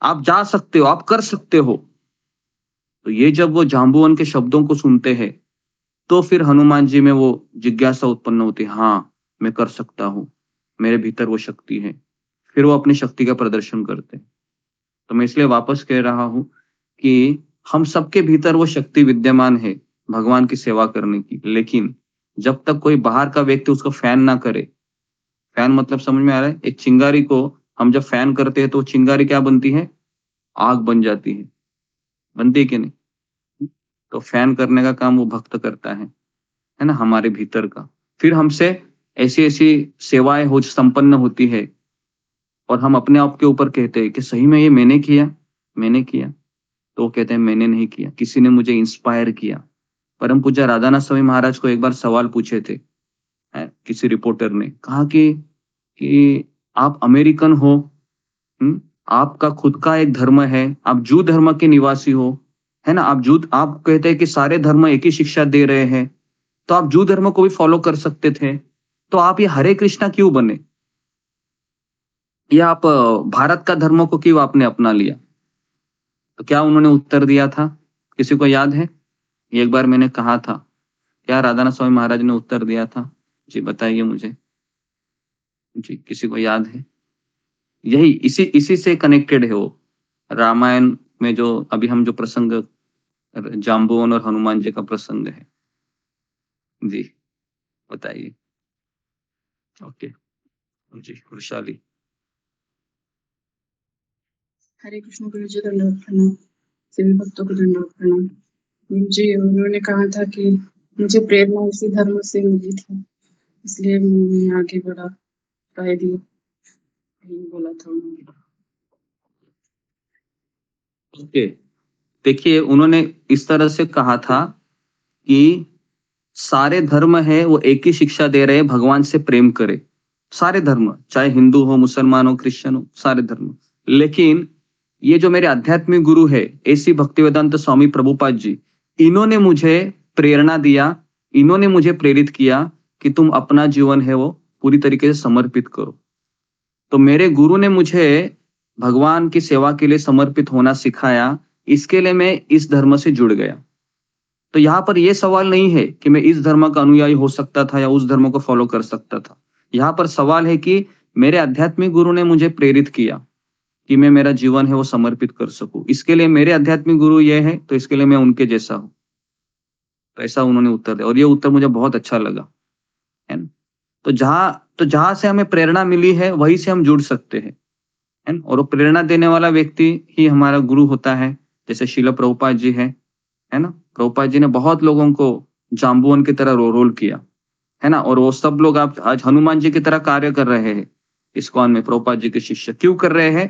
आप जा सकते हो, आप कर सकते हो। तो ये जब वो जाम्बुवन के शब्दों को सुनते हैं, तो फिर हनुमान जी में वो जिज्ञासा उत्पन्न होती है, हाँ मैं कर सकता हूँ, मेरे भीतर वो शक्ति है। फिर वो अपनी शक्ति का प्रदर्शन करते हैं। तो मैं इसलिए वापस कह रहा हूं कि हम सबके भीतर वो शक्ति विद्यमान है भगवान की सेवा करने की, लेकिन जब तक कोई बाहर का व्यक्ति उसको फैन ना करे, फैन मतलब समझ में आ रहा है? एक चिंगारी को हम जब फैन करते हैं तो चिंगारी क्या बनती है? आग बन जाती है, बनती है कि नहीं? तो फैन करने का काम वो भक्त करता है ना, हमारे भीतर का। फिर हमसे ऐसी ऐसी सेवाएं हो संपन्न होती है, और हम अपने आप के ऊपर कहते हैं कि सही में ये मैंने किया। तो वो कहते हैं मैंने नहीं किया, किसी ने मुझे इंस्पायर किया। परम पूज्य राधानाथ स्वामी महाराज को एक बार सवाल पूछे थे, किसी रिपोर्टर ने कहा कि आप अमेरिकन हो, आपका खुद का एक धर्म है, आप जू धर्म के निवासी हो, है ना, आप कहते हैं कि सारे धर्म एक ही शिक्षा दे रहे हैं, तो आप जू धर्म को भी फॉलो कर सकते थे, तो आप ये हरे कृष्णा क्यों बने? या आप भारत का धर्म को क्यों आपने अपना लिया? तो क्या उन्होंने उत्तर दिया था? किसी को याद है? एक बार मैंने कहा था, क्या राधानाथ स्वामी महाराज ने उत्तर दिया था जी? बताइए मुझे जी, किसी को याद है? यही इसी से कनेक्टेड है वो। रामायण में जो अभी हम जो प्रसंग जाम्बुवन और हनुमान जी का प्रसंग है, जी बताइए। ओके जी, वैशाली। हरे कृष्ण गुरु जी, दंडवत प्रणाम। सभी भक्तों को दंडवत प्रणाम। जी, उन्होंने कहा था कि मुझे प्रेरणा इसी धर्म से मिली थी, इसलिए मैं आगे बढ़ा शायद यही बोला था उन्होंने। ओके, देखिए उन्होंने इस तरह से कहा था कि सारे धर्म है वो एक ही शिक्षा दे रहे हैं, भगवान से प्रेम करे। सारे धर्म, चाहे हिंदू हो, मुसलमान हो, क्रिश्चियन हो, सारे धर्म। लेकिन ये जो मेरे आध्यात्मिक गुरु है ऐसी भक्तिवेदांत स्वामी प्रभुपाद जी, इन्होंने मुझे प्रेरणा दिया, इन्होंने मुझे प्रेरित किया कि तुम अपना जीवन है वो पूरी तरीके से समर्पित करो। तो मेरे गुरु ने मुझे भगवान की सेवा के लिए समर्पित होना सिखाया, इसके लिए मैं इस धर्म से जुड़ गया। तो यहाँ पर यह सवाल नहीं है कि मैं इस धर्म का अनुयायी हो सकता था या उस धर्म को फॉलो कर सकता था। यहाँ पर सवाल है कि मेरे आध्यात्मिक गुरु ने मुझे प्रेरित किया कि मैं मेरा जीवन है वो समर्पित कर सकूं। इसके लिए मेरे आध्यात्मिक गुरु ये है, तो इसके लिए मैं उनके जैसा हूं। तो ऐसा उन्होंने उत्तर दिया और ये उत्तर मुझे बहुत अच्छा लगा, है ना। तो जहां से हमें प्रेरणा मिली है वहीं से हम जुड़ सकते हैं, है ना। और वो प्रेरणा देने वाला व्यक्ति ही हमारा गुरु होता है। जैसे शिला प्रभुपाद जी है ना। प्रभुपाद जी ने बहुत लोगों को जाम्बुवन की तरह रोल किया, है ना। और वो सब लोग आप आज हनुमान जी की तरह कार्य कर रहे हैं इस्कॉन में। प्रभुपाद जी के शिष्य क्यों कर रहे हैं?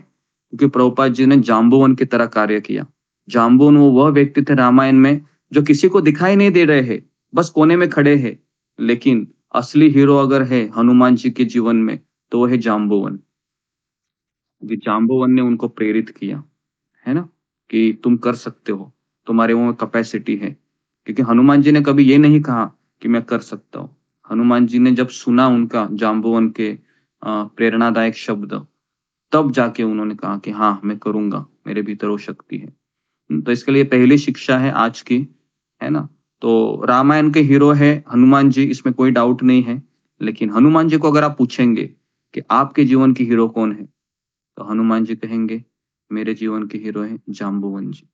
क्योंकि प्रभुपाद जी ने जाम्बुवन की तरह कार्य किया। जाम्बुवन वो वह व्यक्ति थे रामायण में जो किसी को दिखाई नहीं दे रहे हैं, बस कोने में खड़े हैं, लेकिन असली हीरो अगर है हनुमान जी के जीवन में तो वो है जाम्बुवन। जाम्बुवन ने उनको प्रेरित किया, है ना, कि तुम कर सकते हो, तुम्हारे वो कैपेसिटी है। क्योंकि हनुमान जी ने कभी ये नहीं कहा कि मैं कर सकता हूँ। हनुमान जी ने जब सुना उनका जाम्बुवन के प्रेरणादायक शब्द, तब जाके उन्होंने कहा कि हाँ मैं करूंगा, मेरे भीतर वो शक्ति है। तो इसके लिए पहली शिक्षा है आज की, है ना। तो रामायण के हीरो है हनुमान जी, इसमें कोई डाउट नहीं है। लेकिन हनुमान जी को अगर आप पूछेंगे कि आपके जीवन की हीरो कौन है, तो हनुमान जी कहेंगे मेरे जीवन के हीरो है जाम्बुवन जी।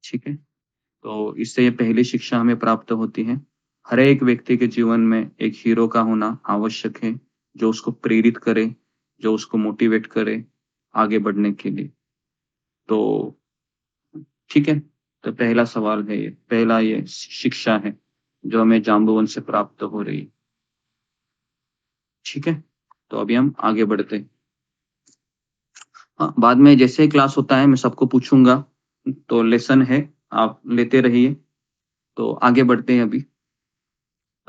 ठीक है, तो इससे ये पहली शिक्षा हमें प्राप्त होती है। हर एक व्यक्ति के जीवन में एक हीरो का होना आवश्यक है, जो उसको प्रेरित करे, जो उसको मोटिवेट करे आगे बढ़ने के लिए। तो ठीक है, तो पहला सवाल है ये, पहला ये शिक्षा है जो हमें जाम्बुवन से प्राप्त हो रही है। ठीक है, तो अभी हम आगे बढ़ते हैं। हाँ, बाद में जैसे ही क्लास होता है मैं सबको पूछूंगा, तो लेसन है आप लेते रहिए। तो आगे बढ़ते हैं अभी।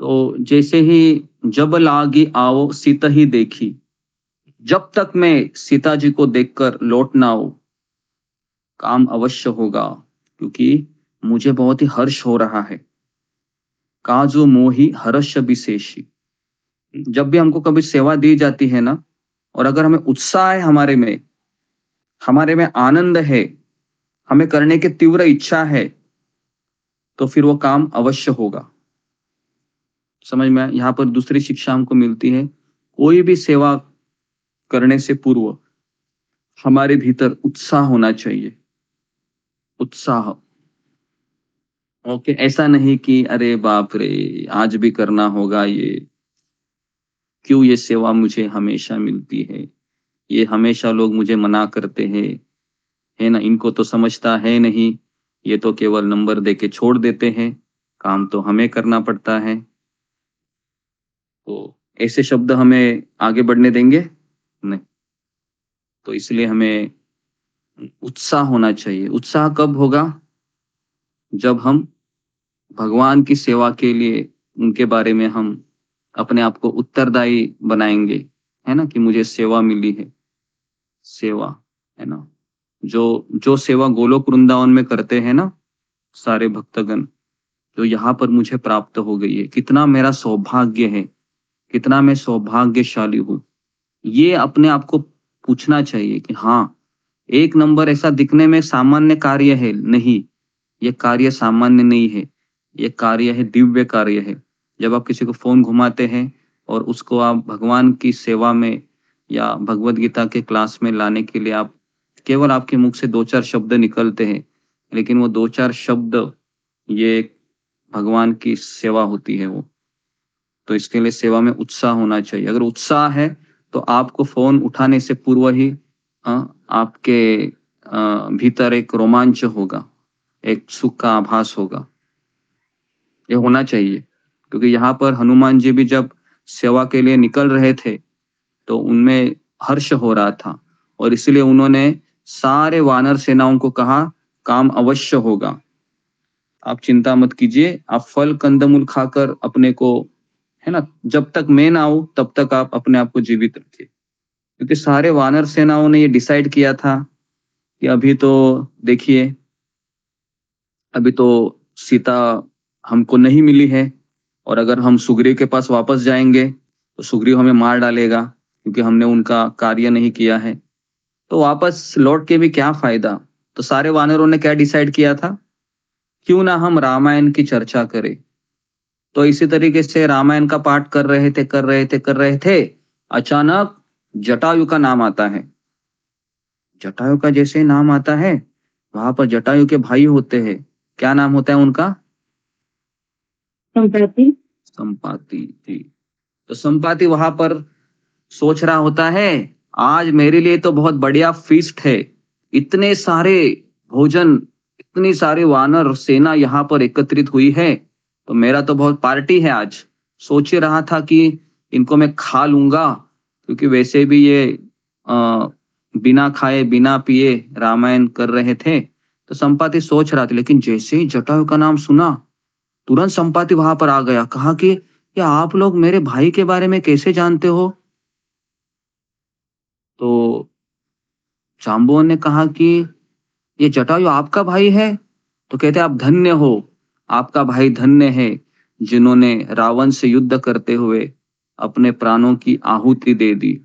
तो जैसे ही जब लागी आओ सीता ही देखी, जब तक मैं सीता जी को देखकर लौट ना आऊं काम अवश्य होगा, क्योंकि मुझे बहुत ही हर्ष हो रहा है। काजो मोही हर्ष विशेषी। जब भी हमको कभी सेवा दी जाती है ना, और अगर हमें उत्साह है, हमारे में आनंद है, हमें करने की तीव्र इच्छा है, तो फिर वो काम अवश्य होगा। समझ में? यहाँ पर दूसरी शिक्षा हमको मिलती है, कोई भी सेवा करने से पूर्व हमारे भीतर उत्साह होना चाहिए। उत्साह, ओके। ऐसा नहीं कि अरे बाप रे आज भी करना होगा, ये क्यों ये सेवा मुझे हमेशा मिलती है, ये हमेशा लोग मुझे मना करते हैं, है ना, इनको तो समझता है नहीं, ये तो केवल नंबर दे के छोड़ देते हैं, काम तो हमें करना पड़ता है। तो ऐसे शब्द हमें आगे बढ़ने देंगे नहीं। तो इसलिए हमें उत्साह होना चाहिए। उत्साह कब होगा? जब हम भगवान की सेवा के लिए उनके बारे में हम अपने आप को उत्तरदायी बनाएंगे, है ना, कि मुझे सेवा मिली है। सेवा, है ना, जो जो सेवा गोलोक वृंदावन में करते हैं ना सारे भक्तगण, जो यहाँ पर मुझे प्राप्त हो गई है, कितना मेरा सौभाग्य है, कितना मैं सौभाग्यशाली हूँ। ये अपने आप को पूछना चाहिए कि हाँ, एक नंबर ऐसा दिखने में सामान्य कार्य है नहीं, ये कार्य सामान्य नहीं है, ये कार्य है दिव्य कार्य है। जब आप किसी को फोन घुमाते हैं और उसको आप भगवान की सेवा में या भगवत गीता के क्लास में लाने के लिए आप केवल आपके मुख से 2-4 शब्द निकलते हैं, लेकिन वो 2-4 शब्द ये भगवान की सेवा होती है वो। तो इसके लिए सेवा में उत्साह होना चाहिए। अगर उत्साह है तो आपको फोन उठाने से पूर्व ही आपके भीतर एक रोमांच होगा, एक सुख का आभास होगा। ये होना चाहिए, क्योंकि यहाँ पर हनुमान जी भी जब सेवा के लिए निकल रहे थे तो उनमें हर्ष हो रहा था, और इसलिए उन्होंने सारे वानर सेनाओं को कहा काम अवश्य होगा, आप चिंता मत कीजिए, आप फल कंदमूल खाकर अपने को, है ना, जब तक मैं ना आऊं तब तक आप अपने आप को जीवित रखिए। क्योंकि सारे वानर सेनाओं ने ये डिसाइड किया था कि अभी तो देखिए, अभी तो सीता हमको नहीं मिली है, और अगर हम सुग्रीव के पास वापस जाएंगे तो सुग्रीव हमें मार डालेगा, क्योंकि हमने उनका कार्य नहीं किया है, तो वापस लौट के भी क्या फायदा। तो सारे वानरों ने क्या डिसाइड किया था, क्यों ना हम रामायण की चर्चा करें। तो इसी तरीके से रामायण का पाठ कर रहे थे, अचानक जटायु का नाम आता है। जटायु का जैसे नाम आता है, वहां पर जटायु के भाई होते हैं, क्या नाम होता है उनका, संपाति। संपाति जी। तो संपाति वहां पर सोच रहा होता है, आज मेरे लिए तो बहुत बढ़िया फीस्ट है, इतने सारे भोजन, इतनी सारे वानर सेना यहाँ पर एकत्रित हुई है, तो मेरा तो बहुत पार्टी है आज। सोच ही रहा था कि इनको मैं खा लूंगा, क्योंकि वैसे भी ये बिना खाए बिना पिए रामायण कर रहे थे। तो संपाति सोच रहा था, लेकिन जैसे ही जटायु का नाम सुना, तुरंत संपाति वहां पर आ गया, कहा कि ये आप लोग मेरे भाई के बारे में कैसे जानते हो। तो जाम्बुवन ने कहा कि ये जटायु आपका भाई है। तो कहते आप धन्य हो, आपका भाई धन्य है, जिन्होंने रावण से युद्ध करते हुए अपने प्राणों की आहुति दे दी।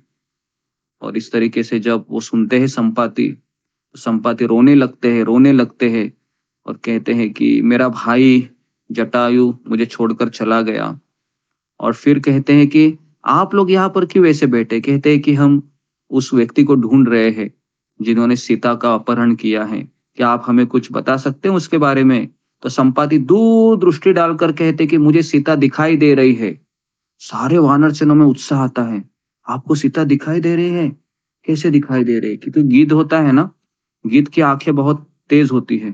और इस तरीके से जब वो सुनते हैं संपाति, तो संपाति रोने लगते हैं और कहते हैं कि मेरा भाई जटायु मुझे छोड़कर चला गया। और फिर कहते हैं कि आप लोग यहाँ पर क्यों ऐसे बैठे। कहते हैं कि हम उस व्यक्ति को ढूंढ रहे हैं जिन्होंने सीता का अपहरण किया है, क्या आप हमें कुछ बता सकते हैं उसके बारे में। तो संपाति दूर दृष्टि डालकर कहते कि मुझे सीता दिखाई दे रही है। सारे वानर सेना में उत्साह आता है, आपको सीता दिखाई दे रही है, कैसे दिखाई दे रही है, क्योंकि गिद्ध होता है ना, गिद्ध की आंखें बहुत तेज होती है।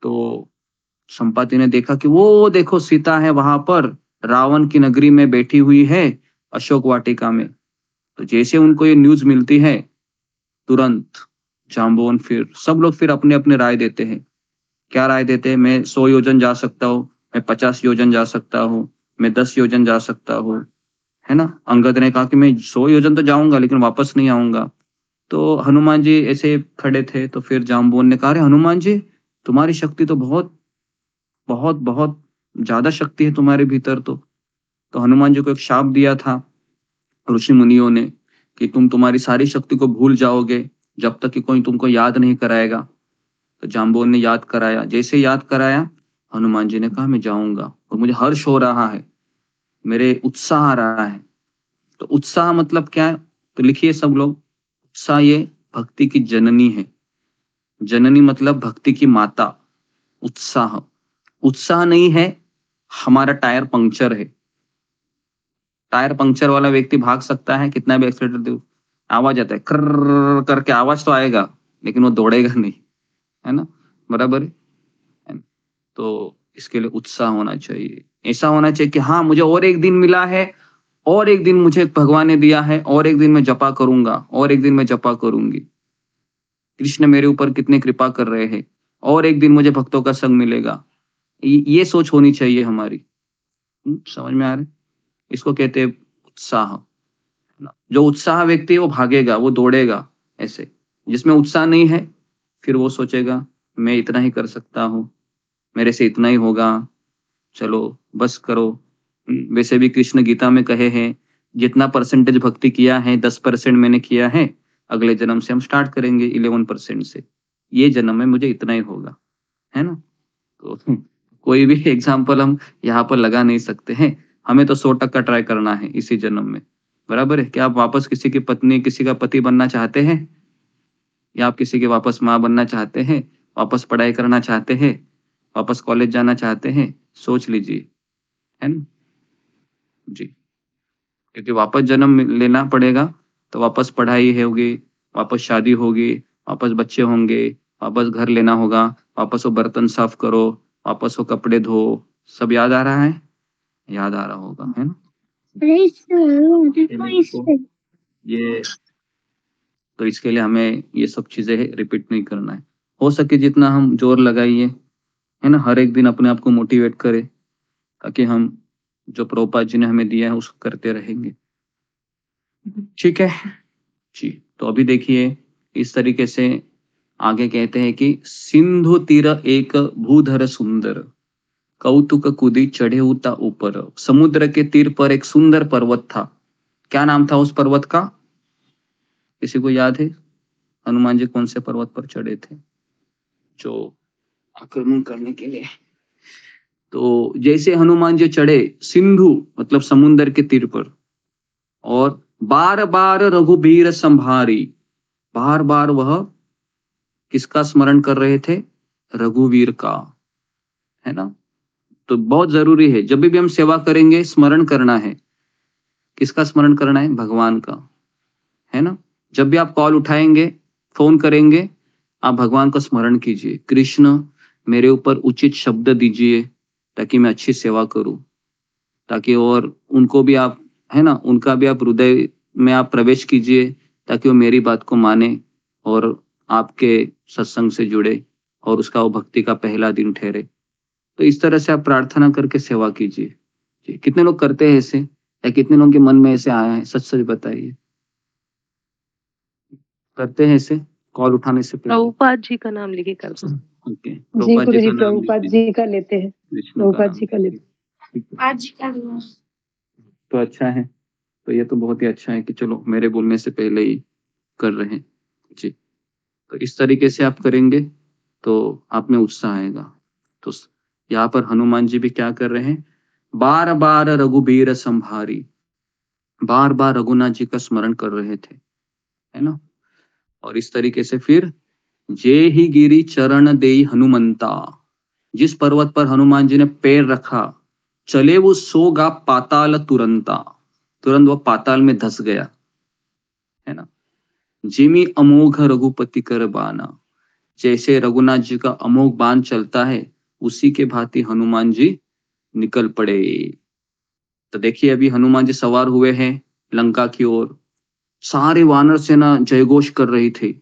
तो संपाति ने देखा कि वो देखो सीता है वहां पर रावण की नगरी में बैठी हुई है, अशोक वाटिका में। तो जैसे उनको ये न्यूज मिलती है, तुरंत जाम्बुवन फिर सब लोग फिर अपने अपने राय देते हैं। क्या राय देते हैं, मैं 100 योजन जा सकता हूँ, मैं 50 योजन जा सकता हूँ, मैं 10 योजन जा सकता हूँ, है ना। अंगद ने कहा कि मैं 100 योजन तो जाऊंगा लेकिन वापस नहीं आऊंगा। तो हनुमान जी ऐसे खड़े थे, तो फिर जाम्बुवन ने कहा, अरे हनुमान जी, तुम्हारी शक्ति तो बहुत बहुत बहुत ज्यादा शक्ति है तुम्हारे भीतर। तो हनुमान जी को एक शाप दिया था ऋषि मुनियों ने कि तुम्हारी सारी शक्ति को भूल जाओगे जब तक कि कोई तुमको याद नहीं कराएगा। तो जाम्बुवन ने याद कराया, जैसे याद कराया हनुमान जी ने कहा मैं जाऊंगा, और मुझे हर्ष हो रहा है, मेरे उत्साह आ रहा है। तो उत्साह मतलब क्या है, तो लिखिए सब लोग, उत्साह ये भक्ति की जननी है। जननी मतलब भक्ति की माता। उत्साह, उत्साह नहीं है हमारा टायर पंक्चर है। टायर पंक्चर वाला व्यक्ति भाग सकता है, कितना भी एक्सीलेटर दो, आवाज आता है, कर करके आवाज तो आएगा, लेकिन वो दौड़ेगा नहीं, है ना, बराबर है। तो इसके लिए उत्साह होना चाहिए, ऐसा होना चाहिए कि हाँ मुझे और एक दिन मिला है, और एक दिन मुझे भगवान ने दिया है, और एक दिन मैं जपा करूंगा, और एक दिन मैं जपा करूंगी, कृष्ण मेरे ऊपर कितने कृपा कर रहे हैं, और एक दिन मुझे भक्तों का संग मिलेगा। ये सोच होनी चाहिए हमारी। समझ में आ रहा है, इसको कहते हैं उत्साह। जो उत्साह व्यक्ति है वो भागेगा, वो दौड़ेगा। ऐसे जिसमें उत्साह नहीं है, फिर वो सोचेगा मैं इतना ही कर सकता हूँ, मेरे से इतना ही होगा, चलो बस करो। वैसे भी कृष्ण गीता में कहे हैं, जितना परसेंटेज भक्ति किया है 10% मैंने किया है, अगले जन्म से हम स्टार्ट करेंगे 11% से, ये जन्म में मुझे इतना ही होगा, है ना। तो कोई भी एग्जाम्पल हम यहाँ पर लगा नहीं सकते हैं, हमें तो 100% ट्राई करना है इसी जन्म में, बराबर है। क्या आप वापस किसी की पत्नी, किसी का पति बनना चाहते हैं? या आप किसी के वापस माँ बनना चाहते हैं, वापस पढ़ाई करना चाहते हैं, वापस कॉलेज जाना चाहते हैं, सोच लीजिए, है ना? जी, क्योंकि वापस जन्म लेना पड़ेगा तो वापस पढ़ाई होगी, वापस शादी होगी, वापस बच्चे होंगे, वापस घर लेना होगा, वापस वो बर्तन साफ करो, वापस वो कपड़े धो। सब याद आ रहा है? याद आ रहा होगा, है ना? ये तो इसके लिए हमें ये सब चीजें रिपीट नहीं करना है। हो सके जितना हम जोर लगाइए, है ना, हर एक दिन अपने आप को मोटिवेट करें, ताकि हम जो प्रभुपाद जी ने हमें दिया है उसको करते रहेंगे। ठीक है जी। तो अभी देखिए इस तरीके से आगे कहते हैं कि सिंधु तीर एक भूधर सुंदर, कौतुक कुदी चढ़े उता ऊपर। समुद्र के तीर पर एक सुंदर पर्वत था। क्या नाम था उस पर्वत का? किसी को याद है? हनुमान जी कौन से पर्वत पर चढ़े थे जो आक्रमण करने के लिए? तो जैसे हनुमान जी चढ़े सिंधु मतलब समुद्र के तीर पर, और बार बार रघुबीर संभारी, बार बार वह किसका स्मरण कर रहे थे? रघुवीर का, है ना? तो बहुत जरूरी है, जब भी हम सेवा करेंगे स्मरण करना है। किसका स्मरण करना है? भगवान का, है ना? जब भी आप कॉल उठाएंगे, फोन करेंगे, आप भगवान का स्मरण कीजिए। कृष्ण मेरे ऊपर उचित शब्द दीजिए ताकि मैं अच्छी सेवा करूं, ताकि और उनको भी आप, है ना, उनका भी आप हृदय में आप प्रवेश कीजिए ताकि वो मेरी बात को माने और आपके सत्संग से जुड़े और उसका वो भक्ति का पहला दिन ठहरे। तो इस तरह से आप प्रार्थना करके सेवा कीजिए। जी, कितने लोग करते हैं ऐसे, या कितने लोगों के मन में ऐसे आया है? सच सच बताइए, करते हैं ऐसे कॉल उठाने से पहले? प्रभुपाद जी का नाम लेके करते हैं। ओके, जी प्रभुपाद गुरु जी जी, का नाम प्रभुपाद लीजिए, जी का लेते हैं, विष्णु का प्रभुपाद नाम जी का लेते हैं। ठीक है। तो अच्छा है, तो ये तो बहुत ही अच्छा है कि चलो मेरे बोलने से पहले ही कर रहे हैं। जी, तो इस तरीके से आप करेंगे तो आप में उत्साह आएगा। तो यहाँ पर हनुमान जी भी क्या कर रहे हैं? बार बार रघुबीर संभारी, बार बार रघुनाथ जी का स्मरण कर रहे थे, है ना? और इस तरीके से फिर जे ही गिरी चरण देई हनुमंता, जिस पर्वत पर हनुमान जी ने पैर रखा, चले वो सोगा पाताल तुरंता, तुरंत वो पाताल में धस गया, है ना? जिमी अमोघ रघुपति कर बाना, जैसे रघुनाथ जी का अमोघ बाण चलता है उसी के भांति हनुमान जी निकल पड़े। तो देखिए अभी हनुमान जी सवार हुए हैं लंका की ओर, सारे वानर सेना जयघोष कर रही थी,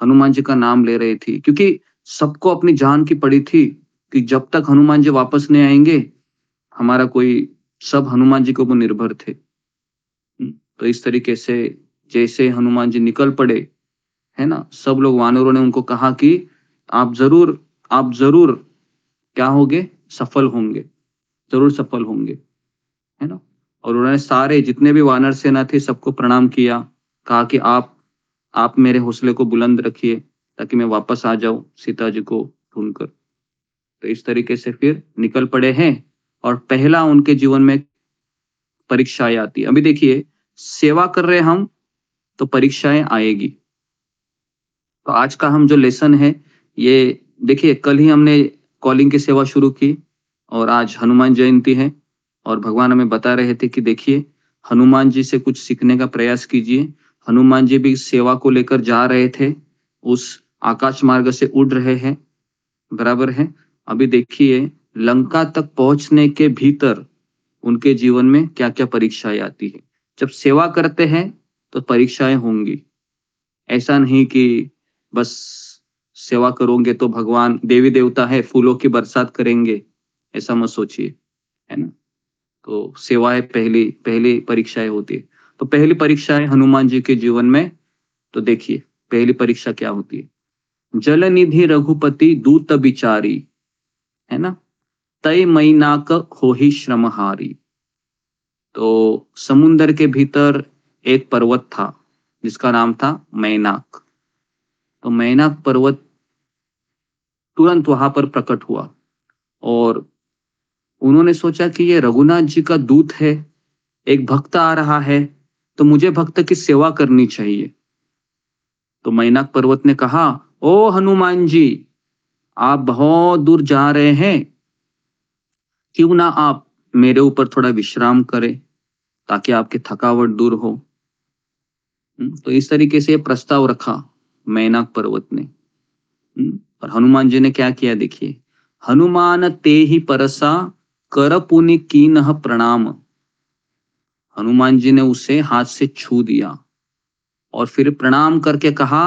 हनुमान जी का नाम ले रही थी, क्योंकि सबको अपनी जान की पड़ी थी कि जब तक हनुमान जी वापस नहीं आएंगे हमारा कोई, सब हनुमान जी के ऊपर निर्भर थे। तो इस तरीके से जैसे हनुमान जी निकल पड़े, है ना, सब लोग वानरों ने उनको कहा कि आप जरूर क्या होंगे? सफल होंगे, जरूर सफल होंगे, है ना? और उन्होंने सारे जितने भी वानर सेना थे सबको प्रणाम किया, कहा कि आप मेरे हौसले को बुलंद रखिए ताकि मैं वापस आ जाऊं सीता जी को ढूंढकर। तो इस तरीके से फिर निकल पड़े हैं और पहला उनके जीवन में परीक्षाएं आती है। अभी देखिए सेवा कर रहे हम तो परीक्षाएं आएगी। तो आज का हम जो लेसन है ये देखिए, कल ही हमने कॉलिंग की सेवा शुरू की और आज हनुमान जयंती है और भगवान हमें बता रहे थे कि देखिए हनुमान जी से कुछ सीखने का प्रयास कीजिए। हनुमान जी भी सेवा को लेकर जा रहे थे, उस आकाश मार्ग से उड़ रहे हैं, बराबर है। अभी देखिए लंका तक पहुंचने के भीतर उनके जीवन में क्या क्या परीक्षाएं आती है। जब सेवा करते हैं तो परीक्षाएं होंगी, ऐसा नहीं कि बस सेवा करोगे तो भगवान देवी देवता है फूलों की बरसात करेंगे, ऐसा मत सोचिए, है ना? तो सेवाएं पहली पहली परीक्षाएं होती है। तो पहली परीक्षा है हनुमान जी के जीवन में। तो देखिए पहली परीक्षा क्या होती है? जल निधि रघुपति दूत बिचारी, है ना, तय मैनाक हो ही श्रमहारी। तो समुद्र के भीतर एक पर्वत था जिसका नाम था मैनाक। तो मैनाक पर्वत तुरंत वहां पर प्रकट हुआ और उन्होंने सोचा कि ये रघुनाथ जी का दूत है, एक भक्त आ रहा है, तो मुझे भक्त की सेवा करनी चाहिए। तो मैनाक पर्वत ने कहा, ओ हनुमान जी, आप बहुत दूर जा रहे हैं, क्यों ना आप मेरे ऊपर थोड़ा विश्राम करें ताकि आपकी थकावट दूर हो। तो इस तरीके से प्रस्ताव रखा मैनाक पर्वत ने। और हनुमान जी ने क्या किया देखिए, हनुमान ते ही परसा कर पुनि कीनह प्रणाम। हनुमान जी ने उसे हाथ से छू दिया और फिर प्रणाम करके कहा,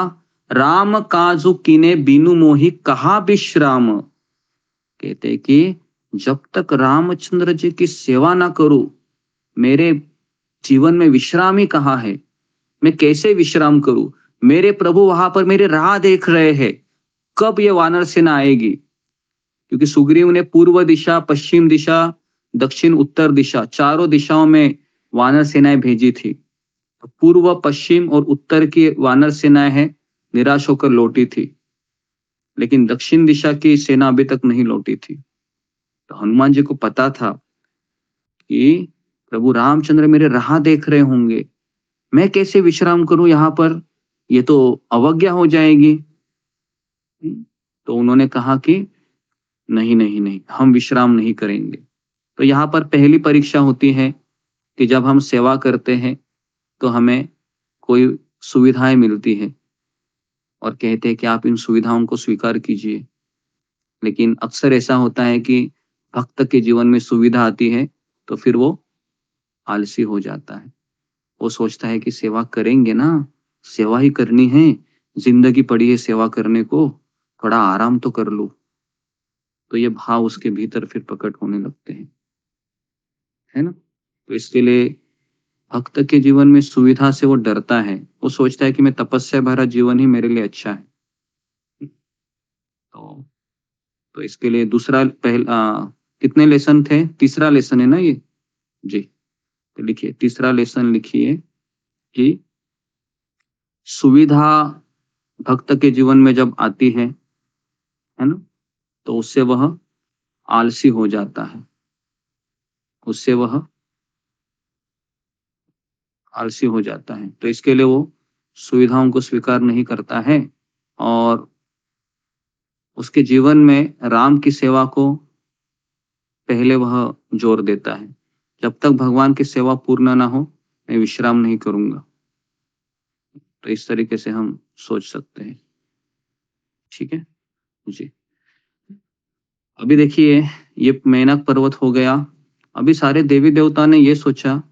राम काजु कीने बिनु मोहि कहा विश्राम। कहते कि जब तक रामचंद्र जी की सेवा ना करूं, मेरे जीवन में विश्राम ही कहाँ है, मैं कैसे विश्राम करूं। मेरे प्रभु वहां पर मेरे राह देख रहे हैं, कब ये वानर सेना आएगी। क्योंकि सुग्रीव ने पूर्व दिशा, पश्चिम दिशा, दक्षिण उत्तर दिशा, चारों दिशाओं में वानर सेनाएं भेजी थी। पूर्व, पश्चिम और उत्तर की वानर सेनाएं हैं निराश होकर लौटी थी, लेकिन दक्षिण दिशा की सेना अभी तक नहीं लौटी थी। तो हनुमान जी को पता था कि प्रभु रामचंद्र मेरे राह देख रहे होंगे, मैं कैसे विश्राम करूं यहाँ पर, ये तो अवज्ञा हो जाएगी। तो उन्होंने कहा कि नहीं नहीं नहीं, हम विश्राम नहीं करेंगे। तो यहाँ पर पहली परीक्षा होती है कि जब हम सेवा करते हैं तो हमें कोई सुविधाएं मिलती है और कहते हैं कि आप इन सुविधाओं को स्वीकार कीजिए। लेकिन अक्सर ऐसा होता है कि भक्त के जीवन में सुविधा आती है तो फिर वो आलसी हो जाता है। वो सोचता है कि सेवा करेंगे ना, सेवा ही करनी है, जिंदगी पड़ी है सेवा करने को, थोड़ा आराम तो कर लो। तो ये भाव उसके भीतर फिर प्रकट होने लगते हैं, है ना। तो इसके लिए भक्त के जीवन में सुविधा से वो डरता है, वो सोचता है कि मैं तपस्या भरा जीवन ही मेरे लिए अच्छा है। तो इसके लिए दूसरा कितने लेसन थे, तीसरा लेसन है ना ये जी। तो लिखिए, तीसरा लेसन लिखिए कि सुविधा भक्त के जीवन में जब आती है ना, तो उससे वह आलसी हो जाता है, उससे वह आलसी हो जाता है। तो इसके लिए वो सुविधाओं को स्वीकार नहीं करता है और उसके जीवन में राम की सेवा को पहले वह जोर देता है। जब तक भगवान की सेवा पूर्ण ना हो, मैं विश्राम नहीं करूंगा। तो इस तरीके से हम सोच सकते हैं, ठीक है जी। अभी देखिए, ये मैनाक पर्वत हो गया। अभी सारे देवी देवता ने ये सोचा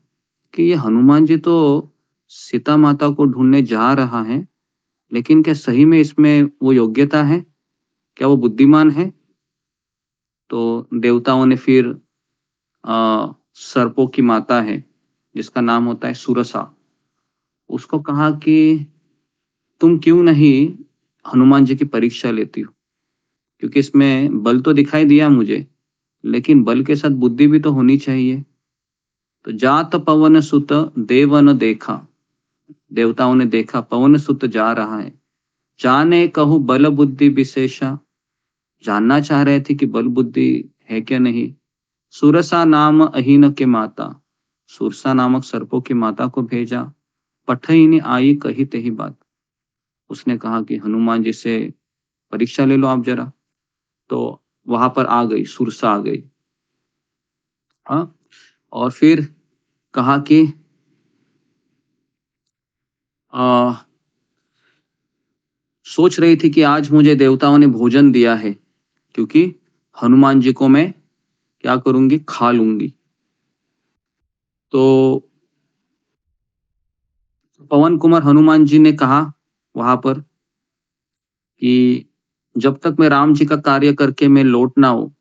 कि ये हनुमान जी तो सीता माता को ढूंढने जा रहा है, लेकिन क्या सही में इसमें वो योग्यता है, क्या वो बुद्धिमान है। तो देवताओं ने फिर सर्पों की माता है जिसका नाम होता है सुरसा, उसको कहा कि तुम क्यों नहीं हनुमान जी की परीक्षा लेती हो, क्योंकि इसमें बल तो दिखाई दिया मुझे, लेकिन बल के साथ बुद्धि भी तो होनी चाहिए। तो जात पवन सुत देवन देखा, देवताओं ने देखा पवन सुत जा रहा है, जाने कहू बल बुद्धि विशेषा, जानना चाह रहे थे कि बल बुद्धि है क्या नहीं। सुरसा नाम अहीन के माता, सुरसा नामक सर्पों की माता को भेजा, पठईनी आई कही तही बात। उसने कहा कि हनुमान जी से परीक्षा ले लो आप जरा। तो वहां पर आ गई, सुरसा आ गई। हाँ, और फिर कहा कि सोच रही थी कि आज मुझे देवताओं ने भोजन दिया है, क्योंकि हनुमान जी को मैं क्या करूंगी, खा लूंगी। तो पवन कुमार हनुमान जी ने कहा वहां पर कि जब तक मैं राम जी का कार्य करके मैं लौट ना हो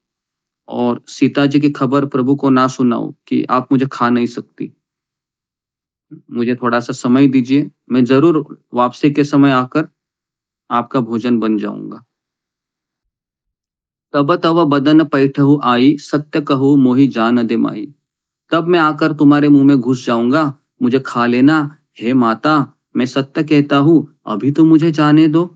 और सीता जी की खबर प्रभु को ना सुनाऊं कि आप मुझे खा नहीं सकती, मुझे थोड़ा सा समय दीजिए, मैं जरूर वापसी के समय आकर आपका भोजन बन जाऊंगा। तब तव बदन पैठहु आई, सत्य कहूँ मोहि जान दे माई। तब मैं आकर तुम्हारे मुंह में घुस जाऊंगा, मुझे खा लेना। हे माता, मैं सत्य कहता हूं, अभी तो मुझे जाने दो।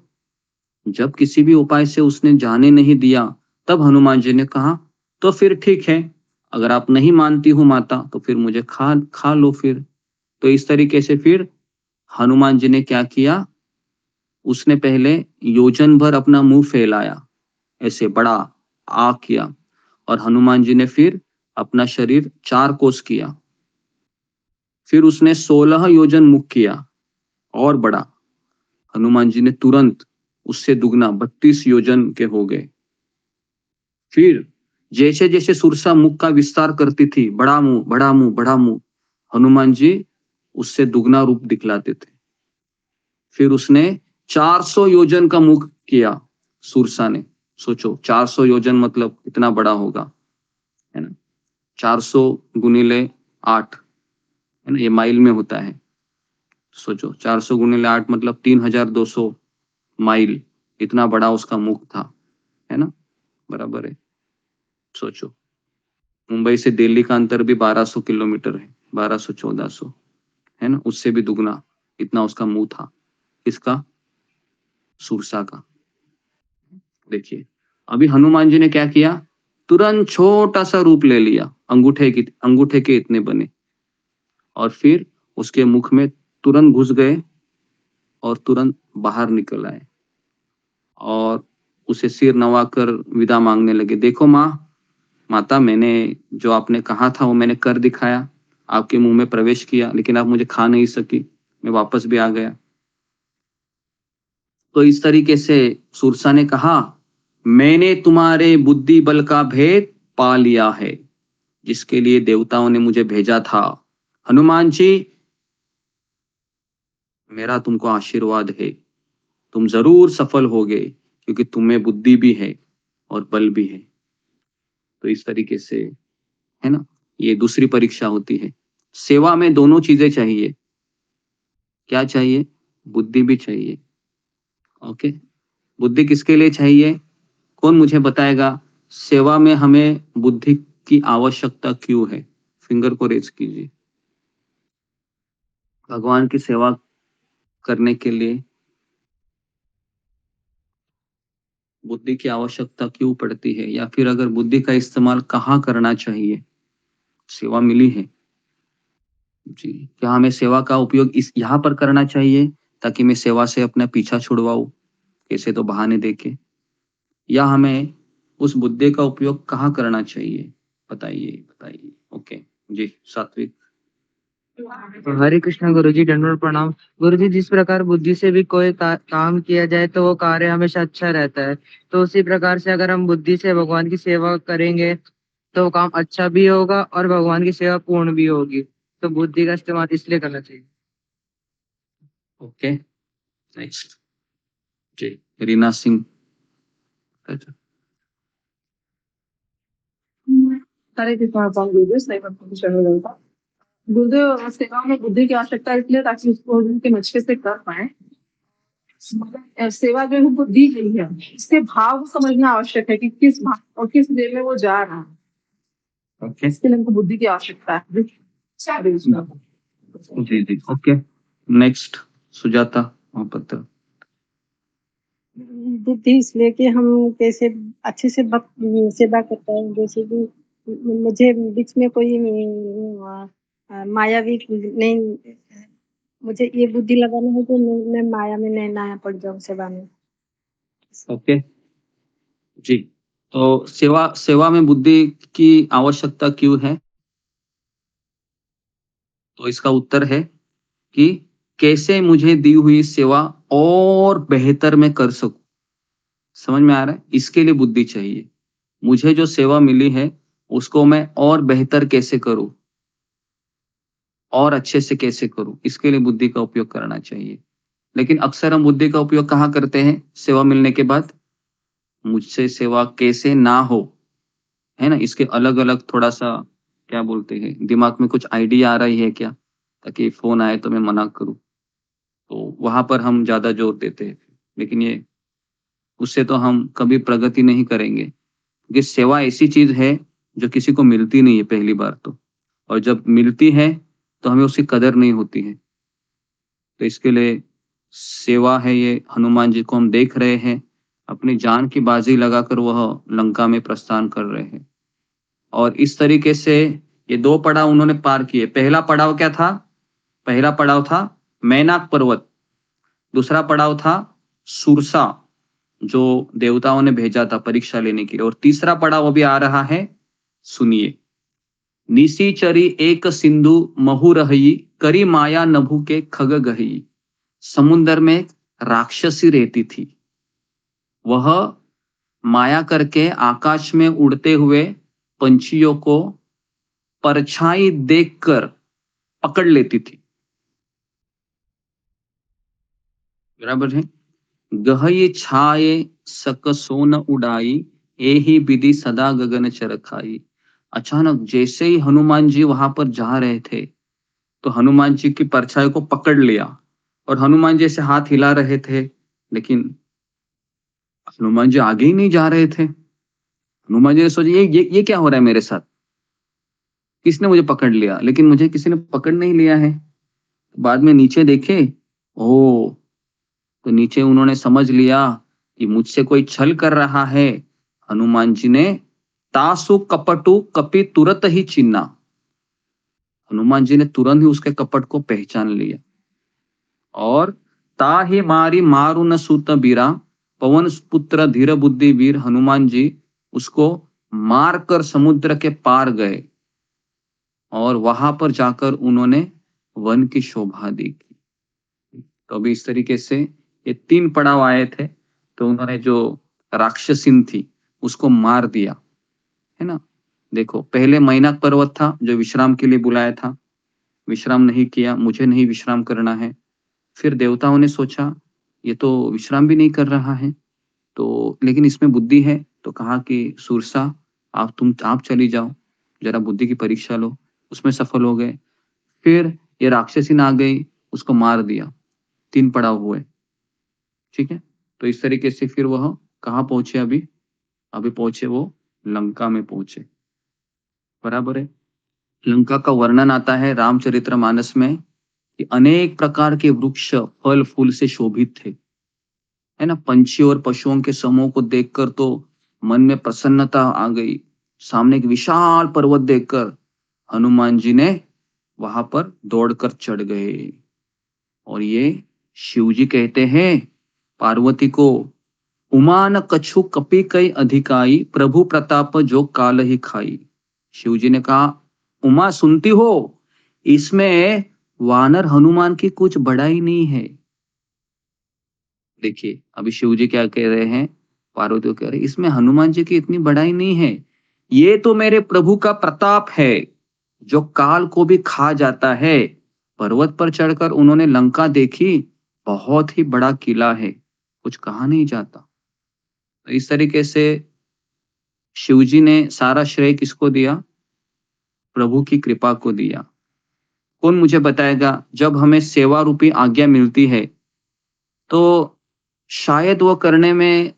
जब किसी भी उपाय से उसने जाने नहीं दिया, तब हनुमान जी ने कहा तो फिर ठीक है, अगर आप नहीं मानती हो माता तो फिर मुझे खा लो फिर। तो इस तरीके से फिर हनुमान जी ने क्या किया, उसने पहले योजन भर अपना मुंह फैलाया, ऐसे बड़ा आ किया, और हनुमान जी ने फिर अपना शरीर 4 कोस किया। फिर उसने 16 योजन मुख किया और बड़ा। हनुमान जी ने तुरंत उससे दुगना 32 योजन के हो गए। फिर जैसे जैसे सुरसा मुख का विस्तार करती थी, बड़ा मुंह बड़ा मुंह बड़ा मुंह, हनुमान जी उससे दुगना रूप दिखलाते थे। फिर उसने 400 योजन का मुख किया सुरसा ने। सोचो 400 योजन मतलब कितना बड़ा होगा, है ना। 400 गुणिले 8, है ना, ये माइल में होता है। सोचो 400 गुणिले 8 मतलब 3200 माइल, इतना बड़ा उसका मुख था, है ना, बराबर है। सोचो मुंबई से दिल्ली का अंतर भी 1200 किलोमीटर है, 1200-1400, है ना, उससे भी दुगना इतना उसका मुंह था। किसका? सुरसा का। देखिए अभी हनुमान जी ने क्या किया, तुरंत छोटा सा रूप ले लिया, अंगूठे के इतने बने, और फिर उसके मुख में तुरंत घुस गए और तुरंत बाहर निकल आए और उसे सिर नवाकर विदा मांगने लगे। देखो माता, मैंने जो आपने कहा था वो मैंने कर दिखाया, आपके मुंह में प्रवेश किया, लेकिन आप मुझे खा नहीं सकी, मैं वापस भी आ गया। तो इस तरीके से सुरसा ने कहा, मैंने तुम्हारे बुद्धि बल का भेद पा लिया है, जिसके लिए देवताओं ने मुझे भेजा था। हनुमान जी, मेरा तुमको आशीर्वाद है, तुम जरूर सफल होगे, क्योंकि तुम्हें बुद्धि भी है और बल भी है। तो इस तरीके से, है ना, ये दूसरी परीक्षा होती है। सेवा में दोनों चीजें चाहिए। क्या चाहिए? बुद्धि भी चाहिए। ओके, बुद्धि किसके लिए चाहिए? कौन मुझे बताएगा सेवा में हमें बुद्धि की आवश्यकता क्यों है? फिंगर को रेज कीजिए। भगवान की सेवा करने के लिए बुद्धि की आवश्यकता क्यों पड़ती है, या फिर अगर बुद्धि का इस्तेमाल कहाँ करना चाहिए? सेवा मिली है जी, क्या हमें सेवा का उपयोग इस यहाँ पर करना चाहिए ताकि मैं सेवा से अपना पीछा छुड़वाऊं, कैसे तो बहाने देके, या हमें उस बुद्धि का उपयोग कहाँ करना चाहिए? बताइए। ओके जी, सात्विक। हरे कृष्णा गुरुजी, दंडवत प्रणाम। गुरुजी, जिस प्रकार बुद्धि से भी कोई काम किया जाए तो वो कार्य हमेशा अच्छा रहता है, तो उसी प्रकार से अगर हम बुद्धि से भगवान की सेवा करेंगे तो वो काम अच्छा भी होगा और भगवान की सेवा पूर्ण भी होगी। तो बुद्धि का इस्तेमाल इसलिए करना चाहिए। ओके, नेक्स्ट जी, रीना सिंह। हरे कृष्णा गुरुदेव, सही बात को चलो जाता गुरुदेव। सेवा में बुद्धि की आवश्यकता इसलिए ताकि उसको उनके नक्शे से कर पाए। सेवा जो है वो दी गई है, इसके भाव को समझना आवश्यक है कि किस भाव और किस वे में वो जा रहा है। ओके, इसके लिए उनको बुद्धि की आवश्यकता है। जी, ओके, नेक्स्ट सुजाता महापात्र। बुद्धि इसलिए कि हम कैसे अच्छे से सेवा करता है। जैसे कि मुझे बीच में कोई मायावी नहीं, मुझे ये बुद्धि लगाना है कि मैं माया में नहीं ना पड़ जाऊं सेवा में। ओके जी, तो सेवा में बुद्धि की आवश्यकता क्यों है? तो इसका उत्तर है कि कैसे मुझे दी हुई सेवा और बेहतर मैं कर सकूं। समझ में आ रहा है? इसके लिए बुद्धि चाहिए। मुझे जो सेवा मिली है उसको मैं और बेहतर कैसे करूं, और अच्छे से कैसे करूं, इसके लिए बुद्धि का उपयोग करना चाहिए। लेकिन अक्सर हम बुद्धि का उपयोग कहाँ करते हैं सेवा मिलने के बाद? मुझसे सेवा कैसे ना हो, है ना, इसके अलग अलग थोड़ा सा क्या बोलते हैं, दिमाग में कुछ आइडिया आ रही है क्या, ताकि फोन आए तो मैं मना करूं, तो वहां पर हम ज्यादा जोर देते हैं। लेकिन ये उससे तो हम कभी प्रगति नहीं करेंगे, क्योंकि सेवा ऐसी चीज है जो किसी को मिलती नहीं है पहली बार तो, और जब मिलती है तो हमें उसकी कदर नहीं होती है। तो इसके लिए सेवा है ये, हनुमान जी को हम देख रहे हैं अपनी जान की बाजी लगाकर वह लंका में प्रस्थान कर रहे हैं, और इस तरीके से ये 2 पड़ाव उन्होंने पार किए। पहला पड़ाव क्या था? पहला पड़ाव था मैनाक पर्वत, दूसरा पड़ाव था सुरसा जो देवताओं ने भेजा था परीक्षा लेने के लिए। और तीसरा पड़ाव अभी आ रहा है, सुनिए। निसीचरी एक सिंधु महु रही, करी माया नभु के खग गही। समुद्र में एक राक्षसी रहती थी, वह माया करके आकाश में उड़ते हुए पंछियों को परछाई देखकर पकड़ लेती थी। बराबर है। गहई छाए सकसोन उड़ाई, एही विधि सदा गगन चरखाई। अचानक जैसे ही हनुमान जी वहां पर जा रहे थे तो हनुमान जी की परछाई को पकड़ लिया और हनुमान जी ऐसे हाथ हिला रहे थे, लेकिन हनुमान जी आगे ही नहीं जा रहे थे। हनुमान जी ने सोचा ये क्या हो रहा है मेरे साथ, किसने मुझे पकड़ लिया, लेकिन मुझे किसी ने पकड़ नहीं लिया है। बाद में नीचे देखे, ओ तो नीचे उन्होंने समझ लिया कि मुझसे कोई छल कर रहा है। हनुमान जी ने तासु कपटु कपि तुरत ही चिन्हा, हनुमान जी ने तुरंत ही उसके कपट को पहचान लिया। और ताहि मारी मारु न सूत बीरा, पवन पुत्र धीर बुद्धि वीर। हनुमान जी उसको मारकर समुद्र के पार गए और वहां पर जाकर उन्होंने वन की शोभा देखी। तो अभी इस तरीके से ये 3 पड़ाव आए थे। तो उन्होंने जो राक्षसीन थी उसको मार दिया, है ना। देखो, पहले मैनाक पर्वत था जो विश्राम के लिए बुलाया था, विश्राम नहीं किया, मुझे नहीं विश्राम करना है। फिर देवताओं ने सोचा ये तो विश्राम भी नहीं कर रहा है, तो लेकिन इसमें बुद्धि है, तो कहा कि सुरसा आप चली जाओ, जरा बुद्धि की परीक्षा लो। उसमें सफल हो गए। फिर ये राक्षसीन आ गई, उसको मार दिया। 3 पड़ाव हुए, ठीक है। तो इस तरीके से फिर वह कहाँ पहुंचे, अभी पहुंचे वो लंका में पहुंचे। बराबर है। लंका का वर्णन आता है रामचरितमानस में कि अनेक प्रकार के वृक्ष फल फूल से शोभित थे, है ना। पंछी और पशुओं के समूह को देखकर तो मन में प्रसन्नता आ गई। सामने एक विशाल पर्वत देखकर हनुमान जी ने वहां पर दौड़कर चढ़ गए। और ये शिवजी कहते हैं पार्वती को, उमान कछु कपि कई अधिकाई, प्रभु प्रताप जो काल ही खाई। शिवजी ने कहा, उमा सुनती हो, इसमें वानर हनुमान की कुछ बड़ाई नहीं है। देखिए अभी शिवजी क्या कह रहे हैं, पार्वती को कह रहे हैं इसमें हनुमान जी की इतनी बड़ाई नहीं है, ये तो मेरे प्रभु का प्रताप है जो काल को भी खा जाता है। पर्वत पर चढ़कर उन्होंने लंका देखी, बहुत ही बड़ा किला है, कुछ कहा नहीं जाता। तो इस तरीके से शिवजी ने सारा श्रेय किसको दिया, प्रभु की कृपा को दिया। कौन मुझे बताएगा, जब हमें सेवा रूपी आज्ञा मिलती है तो शायद वो करने में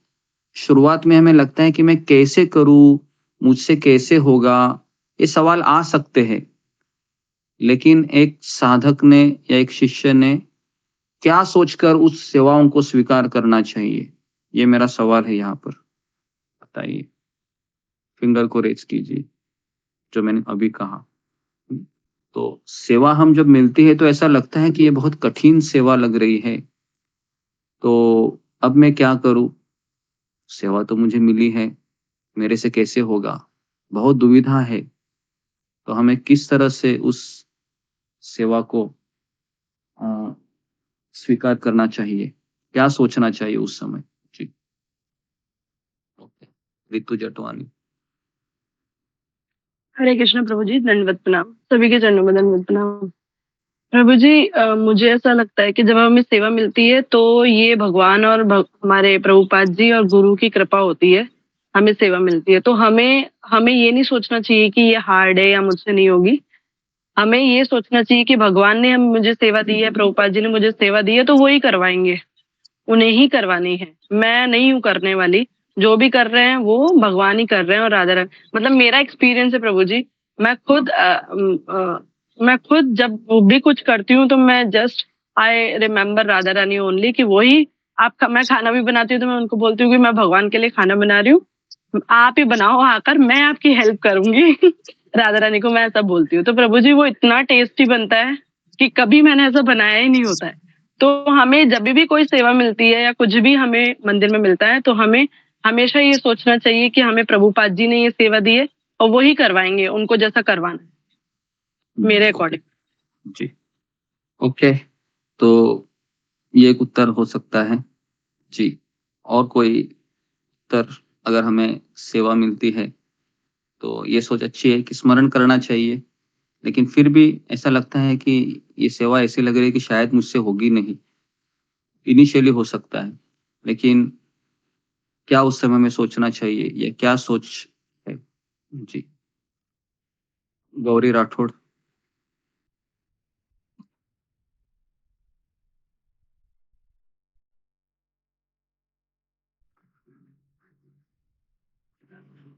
शुरुआत में हमें लगता है कि मैं कैसे करूं, मुझसे कैसे होगा, ये सवाल आ सकते हैं। लेकिन एक साधक ने या एक शिष्य ने क्या सोचकर उस सेवाओं को स्वीकार करना चाहिए, ये मेरा सवाल है यहाँ पर। बताइए, फिंगर को रेज कीजिए जो मैंने अभी कहा। तो सेवा हम जब मिलती है तो ऐसा लगता है कि ये बहुत कठिन सेवा लग रही है, तो अब मैं क्या करूं, सेवा तो मुझे मिली है, मेरे से कैसे होगा, बहुत दुविधा है। तो हमें किस तरह से उस सेवा को स्वीकार करना चाहिए, क्या सोचना चाहिए उस समय। जी ओके, रितु जटवानी। हरे कृष्ण प्रभु जी, दंडवत प्रणाम। सभी के चरणों में दंडवत प्रणाम। प्रभु जी, मुझे ऐसा लगता है कि जब हमें सेवा मिलती है तो ये भगवान और हमारे प्रभुपाद जी और गुरु की कृपा होती है, हमें सेवा मिलती है। तो हमें ये नहीं सोचना चाहिए कि ये हार्ड है या मुझसे नहीं होगी। हमें ये सोचना चाहिए कि भगवान ने मुझे सेवा दी है, प्रभुपाद जी ने मुझे सेवा दी है, तो वो ही करवाएंगे, उन्हें ही करवानी है, मैं नहीं हूँ करने वाली। जो भी कर रहे हैं वो भगवान ही कर रहे हैं। और राधा रानी, मतलब मेरा एक्सपीरियंस है प्रभु जी, मैं खुद जब भी कुछ करती हूँ तो मैं just I remember Radha Rani only, कि वही मैं खाना भी बनाती हूँ तो मैं उनको बोलती हूँ कि मैं भगवान के लिए खाना बना रही हूँ, आप ही बनाओ आकर, मैं आपकी हेल्प करूंगी। राधा रानी को मैं ऐसा बोलती हूँ। तो प्रभु जी वो इतना टेस्टी बनता है कि कभी मैंने ऐसा बनाया ही नहीं होता है। तो हमें जब भी कोई सेवा मिलती है या कुछ भी हमें मंदिर में मिलता है तो हमें हमेशा ये सोचना चाहिए कि हमें प्रभुपाद जी ने ये सेवा दी है और वही करवाएंगे, उनको जैसा करवाना है मेरे अकॉर्डिंग। जी ओके, तो ये एक उत्तर हो सकता है जी। और कोई उत्तर? अगर हमें सेवा मिलती है तो ये सोच अच्छी है कि स्मरण करना चाहिए, लेकिन फिर भी ऐसा लगता है कि ये सेवा ऐसी लग रही है कि शायद मुझसे होगी नहीं। इनिशियली हो सकता है, लेकिन क्या उस समय में सोचना चाहिए या क्या सोच है? जी गौरी राठौड़।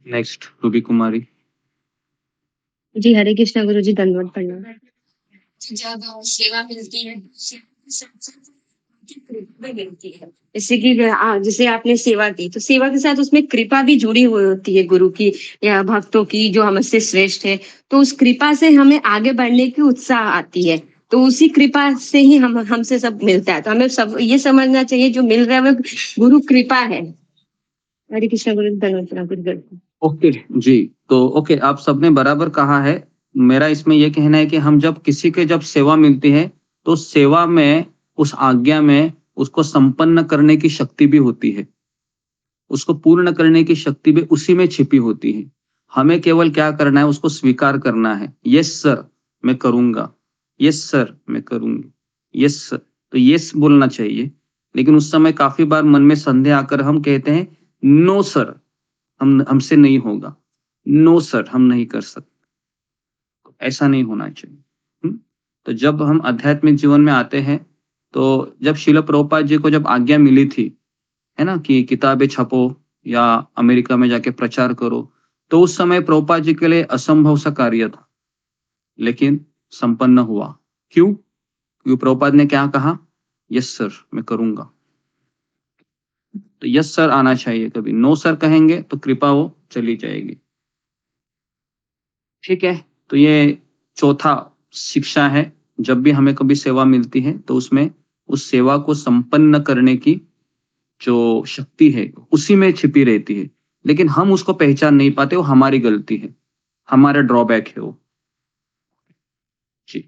नेक्स्ट रूबी कुमारी। जी हरे कृष्णा गुरु जी, दंडवत प्रणाम। जब सेवा मिलती है मिलती है, जैसे कि जैसे आपने सेवा की तो सेवा के साथ उसमें कृपा भी जुड़ी हुई होती है गुरु की या भक्तों की जो हमसे श्रेष्ठ है, तो उस कृपा से हमें आगे बढ़ने की उत्साह आती है। तो उसी कृपा से ही हमसे सब मिलता है, तो हमें सब ये समझना चाहिए जो मिल रहा है वो गुरु कृपा है। हरे कृष्णा गुरु, दंडवत प्रणाम गुरु। ओके जी, तो ओके आप सबने बराबर कहा है। मेरा इसमें यह कहना है कि हम जब किसी के जब सेवा मिलती है तो सेवा में उस आज्ञा में उसको संपन्न करने की शक्ति भी होती है, उसको पूर्ण करने की शक्ति भी उसी में छिपी होती है। हमें केवल क्या करना है, उसको स्वीकार करना है। यस सर मैं करूंगा, यस सर मैं करूंगी, यस सर। तो यस बोलना चाहिए, लेकिन उस समय काफी बार मन में संदेह आकर हम कहते हैं नो सर, हमसे नहीं होगा, नो सर हम नहीं कर सकते। तो ऐसा नहीं होना चाहिए। तो जब हम आध्यात्मिक जीवन में आते हैं, तो जब शिल प्रभुपाद जी को जब आज्ञा मिली थी है ना कि किताबें छपो या अमेरिका में जाके प्रचार करो, तो उस समय प्रभुपाद जी के लिए असंभव सा कार्य था, लेकिन संपन्न हुआ। क्यों? क्योंकि प्रभुपाद ने क्या कहा, यस सर मैं करूंगा। तो यस सर आना चाहिए, कभी नो सर कहेंगे तो कृपा वो चली जाएगी। ठीक है, तो ये चौथा शिक्षा है। जब भी हमें कभी सेवा मिलती है तो उसमें उस सेवा को संपन्न करने की जो शक्ति है उसी में छिपी रहती है, लेकिन हम उसको पहचान नहीं पाते, वो हमारी गलती है, हमारा ड्रॉबैक है वो जी।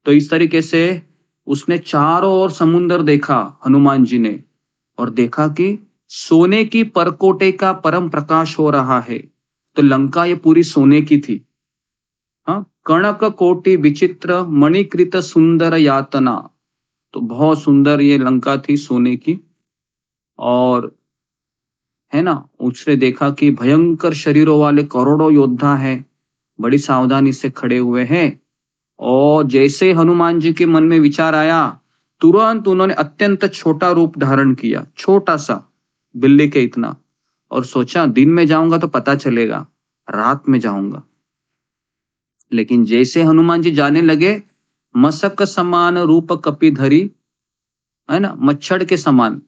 तो इस तरीके से उसने चारों ओर समुंदर देखा हनुमान जी ने, और देखा कि सोने की परकोटे का परम प्रकाश हो रहा है। तो लंका ये पूरी सोने की थी। हाँ, कणक कोटि विचित्र मणिकृत सुंदर यातना। तो बहुत सुंदर ये लंका थी सोने की, और है ना उसने देखा कि भयंकर शरीरों वाले करोड़ों योद्धा हैं, बड़ी सावधानी से खड़े हुए हैं। और जैसे हनुमान जी के मन में विचार आया, तुरंत उन्होंने अत्यंत छोटा रूप धारण किया, छोटा सा बिल्ली के इतना, और सोचा दिन में जाऊंगा तो पता चलेगा, रात में जाऊंगा। लेकिन जैसे हनुमान जी जाने लगे, मसक समान रूप कपि धरी, है ना मच्छर के समान,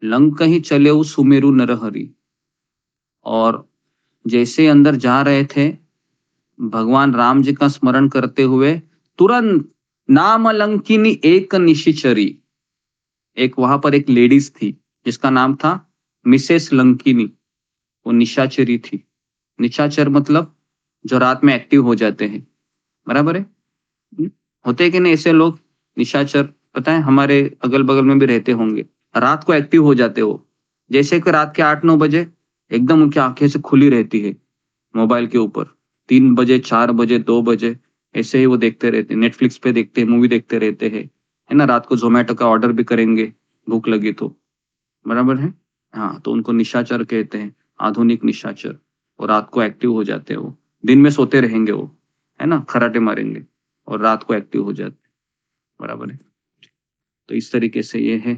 लंक ही चले उस सुमेरु नरहरि। और जैसे अंदर जा रहे थे, भगवान राम जी का स्मरण करते हुए तुरंत नाम लंकिनी एक निशिचरी, एक वहां पर एक लेडीज थी जिसका नाम था मिसेस लंकिनी, वो निशाचरी थी। निशाचर मतलब जो रात में एक्टिव हो जाते हैं, बराबर है? होते कि नहीं ऐसे लोग निशाचर? पता है हमारे अगल बगल में भी रहते होंगे, रात को एक्टिव हो जाते हो। जैसे कि रात के 8-9 बजे एकदम उनकी आंखें से खुली रहती है मोबाइल के ऊपर, 3 बजे 4 बजे 2 बजे ऐसे ही वो देखते रहते, नेटफ्लिक्स पे देखते हैं, मूवी देखते रहते हैं, है ना। रात को जोमेटो का ऑर्डर भी करेंगे भूख लगी तो, बराबर है। हाँ, तो उनको निशाचर कहते हैं, आधुनिक निशाचर। और रात को एक्टिव हो जाते हैं वो, दिन में सोते रहेंगे वो, है ना, खराटे मारेंगे, और रात को एक्टिव हो जाते, बराबर है। तो इस तरीके से ये है।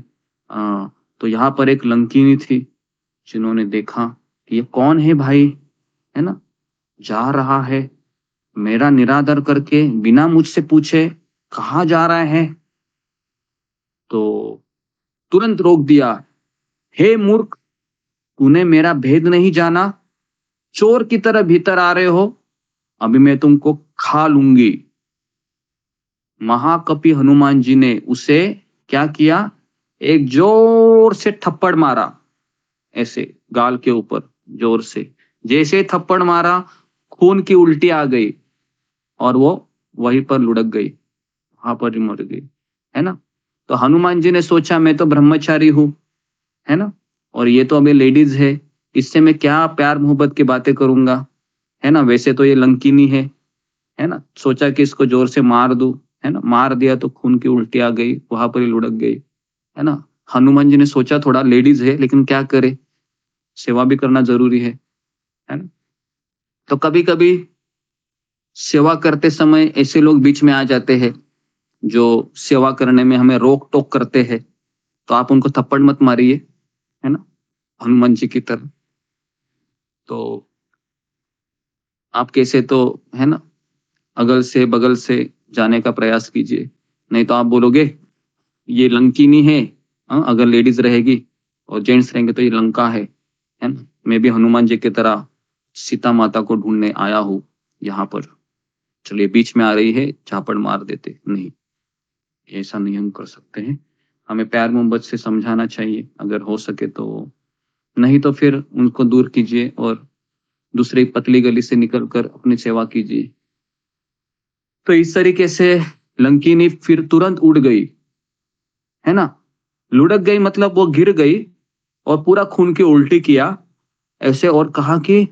तो यहाँ पर एक लंकिनी थी जिन्होंने देखा कि ये कौन है भाई, है ना, जा रहा है मेरा निरादर करके, बिना मुझसे पूछे कहाँ जा रहा है। तो तुरंत रोक दिया, हे मूर्ख, तूने मेरा भेद नहीं जाना, चोर की तरह भीतर आ रहे हो, अभी मैं तुमको खा लूंगी। महाकपि हनुमान जी ने उसे क्या किया, एक जोर से थप्पड़ मारा, ऐसे गाल के ऊपर जोर से। जैसे थप्पड़ मारा, खून की उल्टी आ गई और वो वहीं पर लुढ़क गई, वहां पर ही मर गई, है ना। तो हनुमान जी ने सोचा मैं तो ब्रह्मचारी हूं, है ना, और ये तो अभी लेडीज है, इससे मैं क्या प्यार मोहब्बत की बातें करूंगा, है ना। वैसे तो ये लंकिनी है ना। सोचा कि इसको जोर से मार दूं, है ना। मार दिया तो खून की उल्टी आ गई, वहां पर ही लुढ़क गई, है ना। हनुमान जी ने सोचा थोड़ा लेडीज है लेकिन क्या करे, सेवा भी करना जरूरी है ना। तो कभी कभी सेवा करते समय ऐसे लोग बीच में आ जाते हैं जो सेवा करने में हमें रोक टोक करते हैं, तो आप उनको थप्पड़ मत मारिए, है ना, हनुमान जी की तरह। तो आप कैसे तो, है ना, अगल से बगल से जाने का प्रयास कीजिए, नहीं तो आप बोलोगे ये लंकिनी है, अगर लेडीज रहेगी और जेंट्स रहेंगे तो ये लंका है ना। मैं भी हनुमान जी की तरह सीता माता को ढूंढने आया हूँ यहाँ पर, चलिए बीच में आ रही है झापड़ मार देते, नहीं, ऐसा नहीं हम कर सकते हैं। हमें प्यार मोहब्बत से समझाना चाहिए अगर हो सके तो, नहीं तो फिर उनको दूर कीजिए और दूसरी पतली गली से निकलकर अपनी सेवा कीजिए। तो इस तरीके से लंकिनी फिर तुरंत उड़ गई, है ना, लुढ़क गई, मतलब वो गिर गई और पूरा खून की उल्टी किया ऐसे, और कहा कि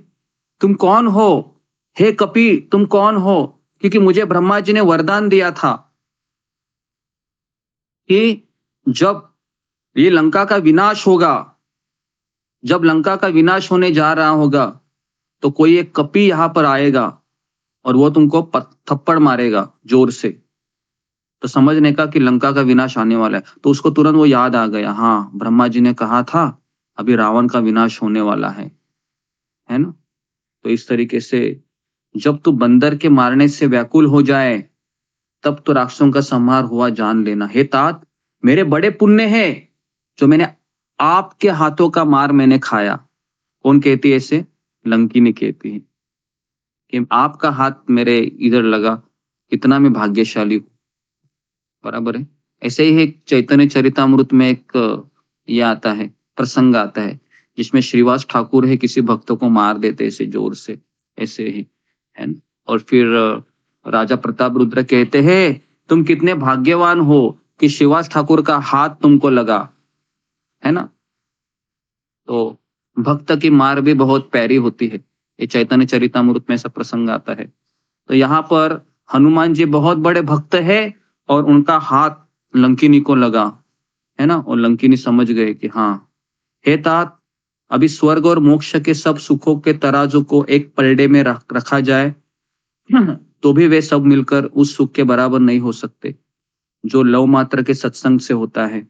तुम कौन हो, हे कपि तुम कौन हो, क्योंकि मुझे ब्रह्मा जी ने वरदान दिया था कि जब ये लंका का विनाश होगा, जब लंका का विनाश होने जा रहा होगा, तो कोई एक कपि यहां पर आएगा और वो तुमको थप्पड़ मारेगा जोर से, तो समझने का कि लंका का विनाश आने वाला है। तो उसको तुरंत वो याद आ गया, हाँ ब्रह्मा जी ने कहा था अभी रावण का विनाश होने वाला है ना। तो इस तरीके से जब तू बंदर के मारने से व्याकुल हो जाए तब तो राक्षसों का संहार हुआ जान लेना। हे तात, मेरे बड़े पुण्य है जो मैंने आपके हाथों का मार मैंने खाया। कौन कहती है ऐसे? लंकिनी कहती है कि आपका हाथ मेरे इधर लगा, कितना मैं भाग्यशाली हूं, बराबर है। ऐसे ही एक चैतन्य चरितामृत में एक ये आता है, प्रसंग आता है जिसमें श्रीवास ठाकुर है किसी भक्त को मार देते ऐसे जोर से, ऐसे ही, है ना। और फिर राजा प्रताप रुद्र कहते हैं तुम कितने भाग्यवान हो कि श्रीवास ठाकुर का हाथ तुमको लगा, है ना। तो भक्त की मार भी बहुत प्यारी होती है, ये चैतन्य चरितामृत में ऐसा प्रसंग आता है। तो यहाँ पर हनुमान जी बहुत बड़े भक्त है और उनका हाथ लंकिनी को लगा, है ना, और लंकिनी समझ गए कि हाँ हे तात, अभी स्वर्ग और मोक्ष के सब सुखों के तराजू को एक पलड़े में रखा जाए तो भी वे सब मिलकर उस सुख के बराबर नहीं हो सकते जो लव मात्र के सत्संग से होता है।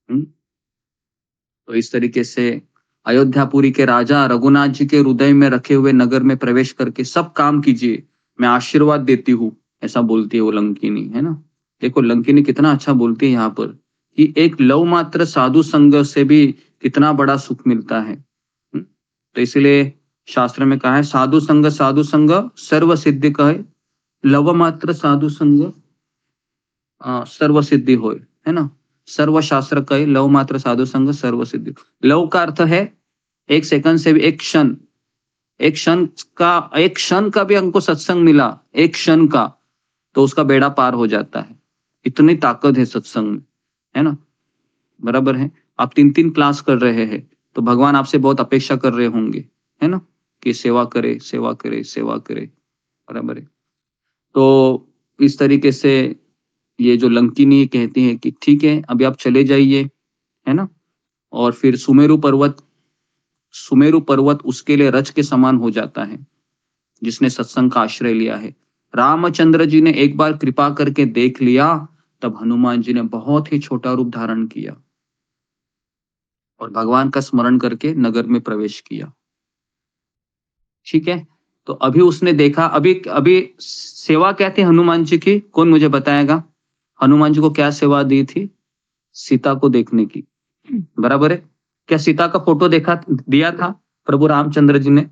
तो इस तरीके से अयोध्यापुरी के राजा रघुनाथ जी के हृदय में रखे हुए नगर में प्रवेश करके सब काम कीजिए, मैं आशीर्वाद देती हूँ, ऐसा बोलती है वो लंकिनी, है ना। देखो लंकिनी कितना अच्छा बोलती है यहाँ पर कि एक लव मात्र साधु संग से भी कितना बड़ा सुख मिलता है। तो इसलिए शास्त्र में कहा है साधु संग सर्व सिद्धि कहे, लव मात्र साधु संग सर्व सिद्धि होए, है ना। सर्व शास्त्र कहे लव मात्र साधु संग सर्व सिद्धि। लव का अर्थ है एक सेकंड से भी, एक क्षण का भी हमको सत्संग मिला, एक क्षण का, तो उसका बेड़ा पार हो जाता है। इतनी ताकत है सत्संग में, है ना, बराबर है। आप 3-3 क्लास कर रहे हैं तो भगवान आपसे बहुत अपेक्षा कर रहे होंगे, है ना, कि सेवा करे सेवा करे सेवा करे, बराबर है। तो इस तरीके से ये जो लंकिनी कहती है कि ठीक है अभी आप चले जाइए, है ना। और फिर सुमेरु पर्वत उसके लिए रच के समान हो जाता है जिसने सत्संग का आश्रय लिया है। रामचंद्र जी ने एक बार कृपा करके देख लिया, तब हनुमान जी ने बहुत ही छोटा रूप धारण किया और भगवान का स्मरण करके नगर में प्रवेश किया। ठीक है, तो अभी उसने देखा, अभी सेवा क्या थी हनुमान जी की, कौन मुझे बताएगा? हनुमान जी को क्या सेवा दी थी? सीता को देखने की, बराबर है। क्या सीता का फोटो दिया था प्रभु रामचंद्र जी ने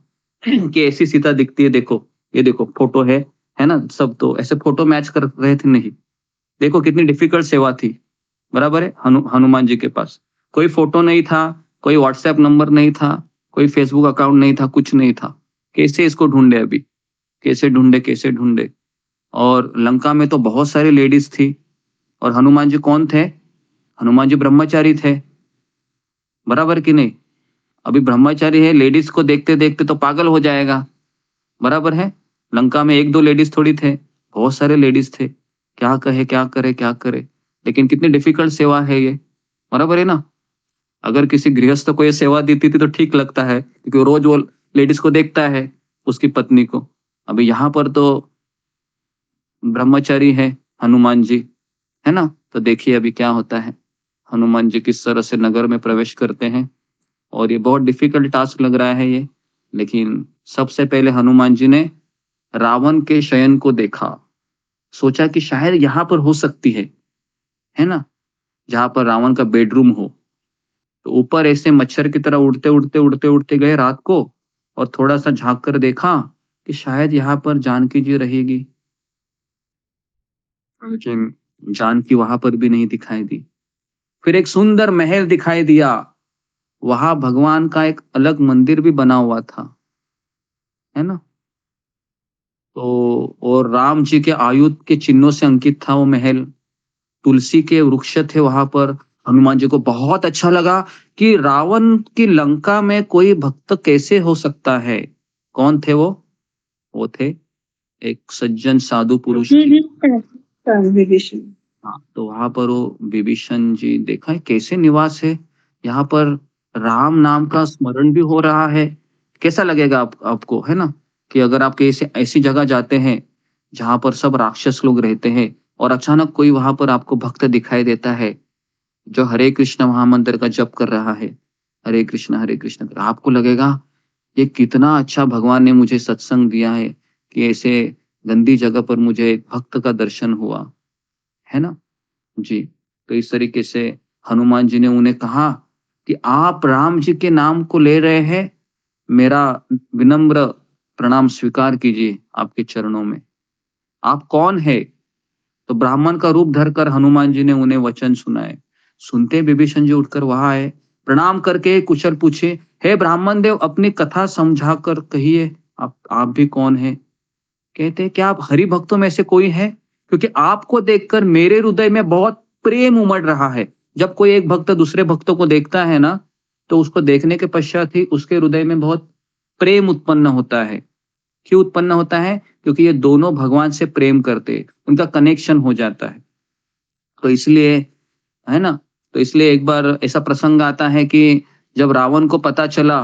कि ऐसी सीता दिखती है, देखो ये देखो फोटो है, है ना, सब तो ऐसे फोटो मैच कर रहे थे नहीं। देखो कितनी डिफिकल्ट सेवा थी, बराबर है। हनुमान जी के पास कोई फोटो नहीं था, कोई व्हाट्सएप नंबर नहीं था, कोई फेसबुक अकाउंट नहीं था, कुछ नहीं था। कैसे इसको ढूंढे अभी, कैसे ढूंढे। और लंका में तो बहुत सारी लेडीज थी, और हनुमान जी कौन थे? हनुमान जी ब्रह्मचारी थे, बराबर कि नहीं। अभी ब्रह्मचारी है, लेडीज को देखते देखते तो पागल हो जाएगा, बराबर है। लंका में एक दो लेडीज थोड़ी थे, बहुत सारे लेडीज थे। क्या करे। लेकिन कितनी डिफिकल्ट सेवा है ये, बराबर है ना। अगर किसी गृहस्थ को ये सेवा देती थी तो ठीक लगता है, क्योंकि रोज वो लेडीज को देखता है, उसकी पत्नी को। अभी यहाँ पर तो ब्रह्मचारी है हनुमान जी, है ना। तो देखिए अभी क्या होता है। हनुमान जी किस तरह से नगर में प्रवेश करते हैं, और ये बहुत डिफिकल्ट टास्क लग रहा है ये। लेकिन सबसे पहले हनुमान जी ने रावण के शयन को देखा, सोचा कि शायद यहाँ पर हो सकती है ना, जहां पर रावण का बेडरूम हो। तो ऊपर ऐसे मच्छर की तरह उड़ते गए रात को, और थोड़ा सा झांक कर देखा कि शायद यहाँ पर जानकी जी रहेगी, लेकिन जानकी वहां पर भी नहीं दिखाई दी। फिर एक सुंदर महल दिखाई दिया, वहां भगवान का एक अलग मंदिर भी बना हुआ था, है ना। तो और राम जी के आयुध के चिन्हों से अंकित था वो महल। तुलसी के वृक्ष थे वहां पर। हनुमान जी को बहुत अच्छा लगा कि रावण की लंका में कोई भक्त कैसे हो सकता है। कौन थे वो थे एक सज्जन साधु पुरुष विभीषण। हाँ, तो वहां पर वो विभीषण जी देखा है कैसे निवास है, यहाँ पर राम नाम का स्मरण भी हो रहा है। कैसा लगेगा आपको, है ना, कि अगर आप ऐसी जगह जाते हैं जहां पर सब राक्षस लोग रहते हैं, और अचानक कोई वहां पर आपको भक्त दिखाई देता है जो हरे कृष्ण महामंत्र का जप कर रहा है, हरे कृष्ण आपको लगेगा ये कितना अच्छा भगवान ने मुझे सत्संग दिया है कि ऐसे गंदी जगह पर मुझे एक भक्त का दर्शन हुआ, है ना जी। तो इस तरीके से हनुमान जी ने उन्हें कहा कि आप राम जी के नाम को ले रहे हैं, मेरा विनम्र प्रणाम स्वीकार कीजिए आपके चरणों में। आप कौन है? तो ब्राह्मण का रूप धरकर हनुमान जी ने उन्हें वचन सुनाए। सुनते विभीषण जी उठकर वहां आए, प्रणाम करके कुशल पूछे, हे ब्राह्मण देव, अपनी कथा समझा कर कहिए, आप भी कौन है? कहते क्या आप हरि भक्तों में से कोई है? क्योंकि आपको देखकर मेरे हृदय में बहुत प्रेम उमड़ रहा है। जब कोई एक भक्त दूसरे भक्तों को देखता है ना, तो उसको देखने के पश्चात ही उसके हृदय में बहुत प्रेम उत्पन्न होता है। क्यों उत्पन्न होता है? क्योंकि ये दोनों भगवान से प्रेम करते, उनका कनेक्शन हो जाता है। तो इसलिए, है ना, तो इसलिए एक बार ऐसा प्रसंग आता है कि जब रावण को पता चला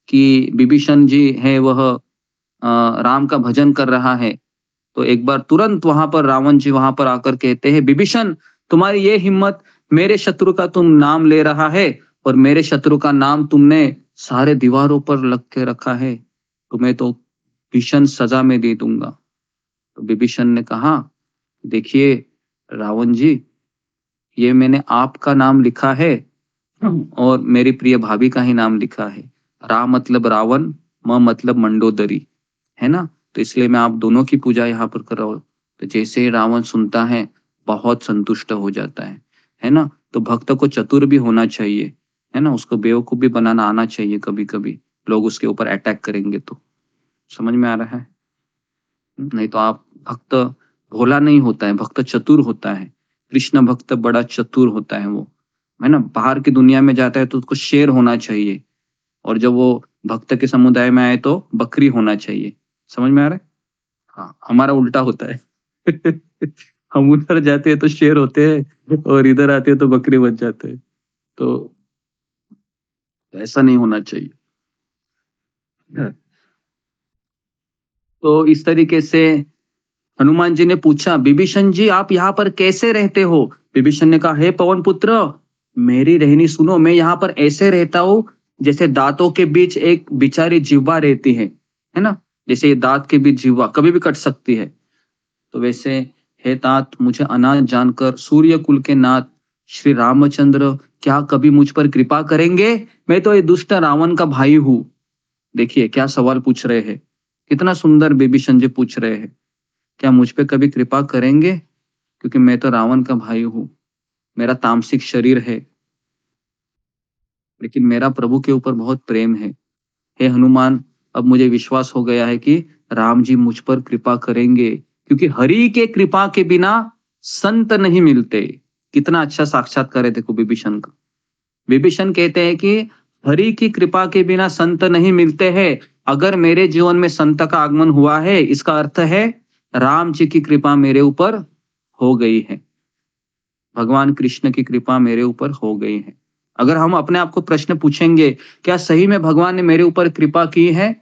कि विभीषण जी है वह राम का भजन कर रहा है, तो एक बार तुरंत वहां पर रावण जी वहां पर आकर कहते हैं, विभीषण तुम्हारी ये हिम्मत, मेरे शत्रु का तुम नाम ले रहा है, और मेरे शत्रु का नाम तुमने सारे दीवारों पर लग के रखा है, तुम्हें तो भीषण सजा में दे दूंगा। तो विभीषण ने कहा, देखिए रावण जी, ये मैंने आपका नाम लिखा है और मेरी प्रिय भाभी का ही नाम लिखा है। रा मतलब रावण, म मतलब मंडोदरी, है ना। तो इसलिए मैं आप दोनों की पूजा यहाँ पर कर रहा हूँ। तो जैसे ही रावण सुनता है बहुत संतुष्ट हो जाता है ना। तो भक्त को चतुर भी होना चाहिए, है ना, उसको बेवकूफ भी बनाना आना चाहिए। कभी कभी लोग उसके ऊपर अटैक करेंगे तो समझ में आ रहा है। नहीं तो आप भक्त भोला नहीं होता है, भक्त चतुर होता है। कृष्ण भक्त बड़ा चतुर होता है वो, है ना। बाहर की दुनिया में जाता है तो उसको शेर होना चाहिए, और जब वो भक्त के समुदाय में आए तो बकरी होना चाहिए। समझ में आ रहा है? हाँ, हमारा उल्टा होता है हम उधर जाते हैं तो शेर होते हैं, और इधर आते हैं तो बकरी बन जाते हैं। तो ऐसा नहीं होना चाहिए। तो इस तरीके से हनुमान जी ने पूछा, विभीषण जी आप यहाँ पर कैसे रहते हो? विभीषण ने कहा, हे पवन पुत्र, मेरी रहनी सुनो। मैं यहाँ पर ऐसे रहता हूँ जैसे दांतों के बीच एक बिचारी जिह्वा रहती है ना। जैसे ये दांत के बीच जिह्वा कभी भी कट सकती है, तो वैसे हे तात, मुझे अनाथ जानकर सूर्य कुल के नाथ श्री रामचंद्र क्या कभी मुझ पर कृपा करेंगे? मैं तो ये दुष्ट रावण का भाई हूँ। देखिए क्या सवाल पूछ रहे हैं, कितना सुंदर विभीषण जी पूछ रहे हैं। क्या मुझ पे कभी कृपा करेंगे? क्योंकि मैं तो रावण का भाई हूँ, मेरा तामसिक शरीर है, लेकिन मेरा प्रभु के ऊपर बहुत प्रेम है। हे हनुमान, अब मुझे विश्वास हो गया है कि राम जी मुझ पर कृपा करेंगे, क्योंकि हरि के कृपा के बिना संत नहीं मिलते। कितना अच्छा साक्षात्कार है देखो विभीषण का। विभीषण कहते हैं कि हरि की कृपा के बिना संत नहीं मिलते हैं। अगर मेरे जीवन में संत का आगमन हुआ है, इसका अर्थ है राम जी की कृपा मेरे ऊपर हो गई है, भगवान कृष्ण की कृपा मेरे ऊपर हो गई है। अगर हम अपने आप को प्रश्न पूछेंगे क्या सही में भगवान ने मेरे ऊपर कृपा की है,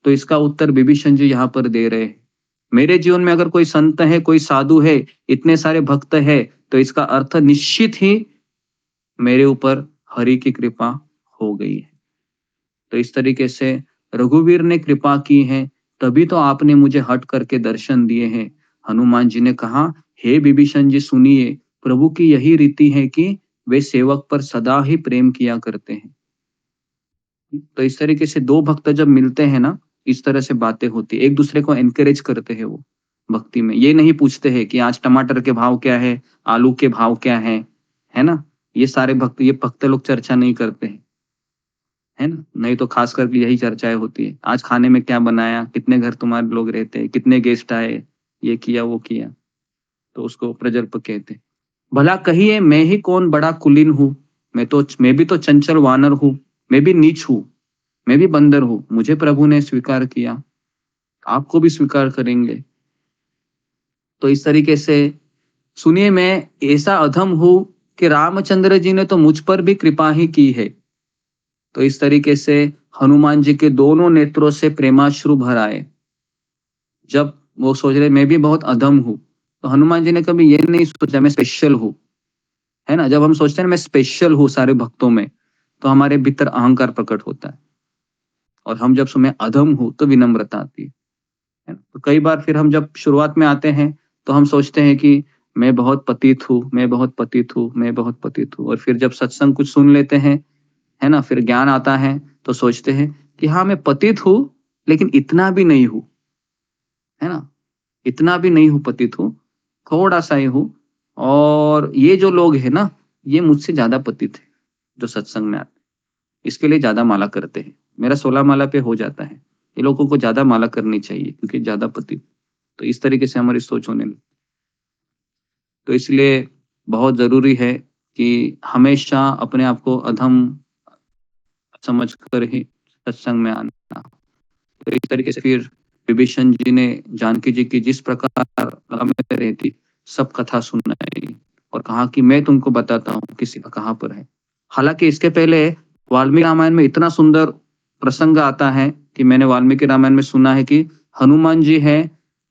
तो इसका उत्तर विभीषण जी यहाँ पर दे रहे हैं। मेरे जीवन में अगर कोई संत है, कोई साधु है, इतने सारे भक्त है, तो इसका अर्थ निश्चित ही मेरे ऊपर हरि की कृपा हो गई है। तो इस तरीके से रघुवीर ने कृपा की है, तभी तो आपने मुझे हट करके दर्शन दिए हैं। हनुमान जी ने कहा, हे विभीषण जी सुनिए, प्रभु की यही रीति है कि वे सेवक पर सदा ही प्रेम किया करते हैं। तो इस तरीके से दो भक्त जब मिलते हैं ना, इस तरह से बातें होती है, एक दूसरे को एनकरेज करते हैं वो भक्ति में। ये नहीं पूछते हैं कि आज टमाटर के भाव क्या है, आलू के भाव क्या है ना। ये सारे भक्त, ये भक्त लोग चर्चा नहीं करते हैं, है ना। नहीं तो खास करके यही चर्चाएं होती है, आज खाने में क्या बनाया, कितने घर तुम्हारे लोग रहते हैं, कितने गेस्ट आए, ये किया वो किया। तो उसको प्रजल्प कहते हैं। भला कहिए मैं ही कौन बड़ा कुलीन हूँ, मैं भी तो चंचल वानर हूँ, मैं भी नीच हूँ, मैं भी बंदर हूँ। मुझे प्रभु ने स्वीकार किया, आपको भी स्वीकार करेंगे। तो इस तरीके से सुनिए, मैं ऐसा अधम हूँ कि रामचंद्र जी ने तो मुझ पर भी कृपा ही की है। तो इस तरीके से हनुमान जी के दोनों नेत्रों से प्रेमाश्रु भर आए। जब वो सोच रहे मैं भी बहुत अधम हूँ, तो हनुमान जी ने कभी ये नहीं सोचा मैं स्पेशल हूँ, है ना। जब हम सोचते हैं मैं स्पेशल हूँ सारे भक्तों में, तो हमारे भीतर अहंकार प्रकट होता है। और हम जब सुने अधम हूँ तो विनम्रता आती है ना? तो कई बार फिर हम जब शुरुआत में आते हैं तो हम सोचते हैं कि मैं बहुत पतित हूँ, मैं बहुत पतित हूँ, मैं बहुत पतित हूँ। और फिर जब सत्संग कुछ सुन लेते हैं, है ना, फिर ज्ञान आता है, तो सोचते हैं कि हाँ मैं पतित हूँ, लेकिन इतना भी नहीं हूँ, है ना, इतना भी नहीं हूँ पतित हूँ, थोड़ा सा ही हूँ। और ये जो लोग है ना, ये मुझसे ज्यादा पतित है जो सत्संग में आते, इसके लिए ज्यादा माला करते हैं। मेरा 16 माला पे हो जाता है, ये लोगों को ज्यादा माला करनी चाहिए क्योंकि ज्यादा पतित। तो इस तरीके से हमारी सोच होने लगी। तो इसलिए बहुत जरूरी है कि हमेशा अपने आप को अधम समझ कर ही सत्संग में आना। तो इस तरीके से फिर विभीषण जी ने जानकी जी की जिस प्रकार में रहती सब कथा सुनाई और कहा कि मैं तुमको बताता हूँ किसी का कहाँ पर है। हालांकि इसके पहले वाल्मीकि रामायण में इतना सुंदर प्रसंग आता है कि मैंने वाल्मीकि रामायण में सुना है कि हनुमान जी है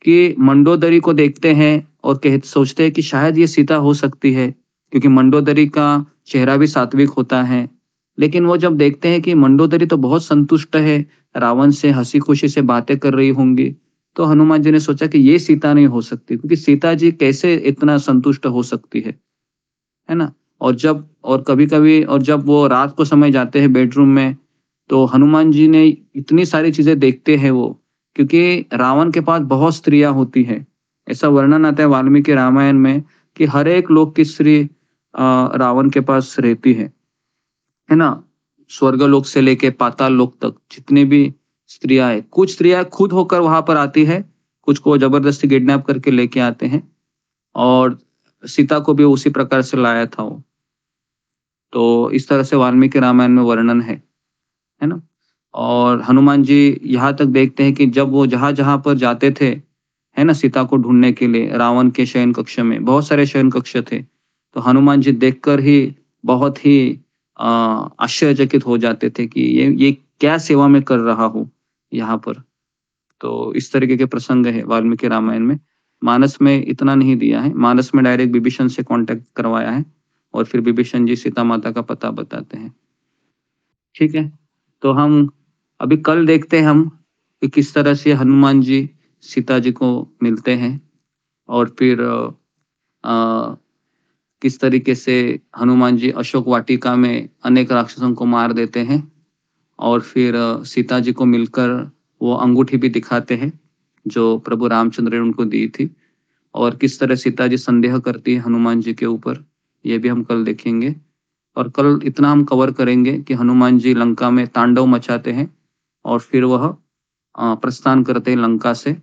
कि मंडोदरी को देखते हैं और सोचते हैं कि शायद ये सीता हो सकती है, क्योंकि मंडोदरी का चेहरा भी सात्विक होता है। लेकिन वो जब देखते हैं कि मंडोदरी तो बहुत संतुष्ट है, रावण से हंसी खुशी से बातें कर रही होंगी, तो हनुमान जी ने सोचा कि ये सीता नहीं हो सकती, क्योंकि सीता जी कैसे इतना संतुष्ट हो सकती है ना। और कभी कभी और जब वो रात को समय जाते हैं बेडरूम में, तो हनुमान जी ने इतनी सारी चीजें देखते हैं वो, क्योंकि रावण के पास बहुत स्त्रियां होती है। ऐसा वर्णन आता है वाल्मीकि रामायण में कि हर एक लोक की स्त्री रावण के पास रहती है ना। स्वर्गलोक से लेके पाताल लोक तक जितनी भी स्त्रियां है, कुछ स्त्रियां खुद होकर वहां पर आती है, कुछ को जबरदस्ती किडनैप करके लेके आते हैं, और सीता को भी उसी प्रकार से लाया था वो। तो इस तरह से वाल्मीकि रामायण में वर्णन है ना। और हनुमान जी यहाँ तक देखते हैं कि जब वो जहां जहां पर जाते थे, है ना, सीता को ढूंढने के लिए, रावण के शयन कक्ष में बहुत सारे शयन कक्ष थे, तो हनुमान जी देखकर ही बहुत ही आश्चर्यचकित हो जाते थे कि ये क्या सेवा में कर रहा हूँ यहाँ पर। तो इस तरीके के प्रसंग है वाल्मीकि रामायण में। मानस में इतना नहीं दिया है, मानस में डायरेक्ट विभीषण से कांटेक्ट करवाया है और फिर विभीषण जी सीता माता का पता बताते हैं। ठीक है, तो हम अभी कल देखते हैं हम कि किस तरह से हनुमान जी सीता जी को मिलते हैं और फिर किस तरीके से हनुमान जी अशोक वाटिका में अनेक राक्षसों को मार देते हैं और फिर सीता जी को मिलकर वो अंगूठी भी दिखाते हैं जो प्रभु रामचंद्र ने उनको दी थी, और किस तरह सीता जी संदेह करती है हनुमान जी के ऊपर, ये भी हम कल देखेंगे। और कल इतना हम कवर करेंगे कि हनुमान जी लंका में तांडव मचाते हैं और फिर वह प्रस्थान करते हैं लंका से,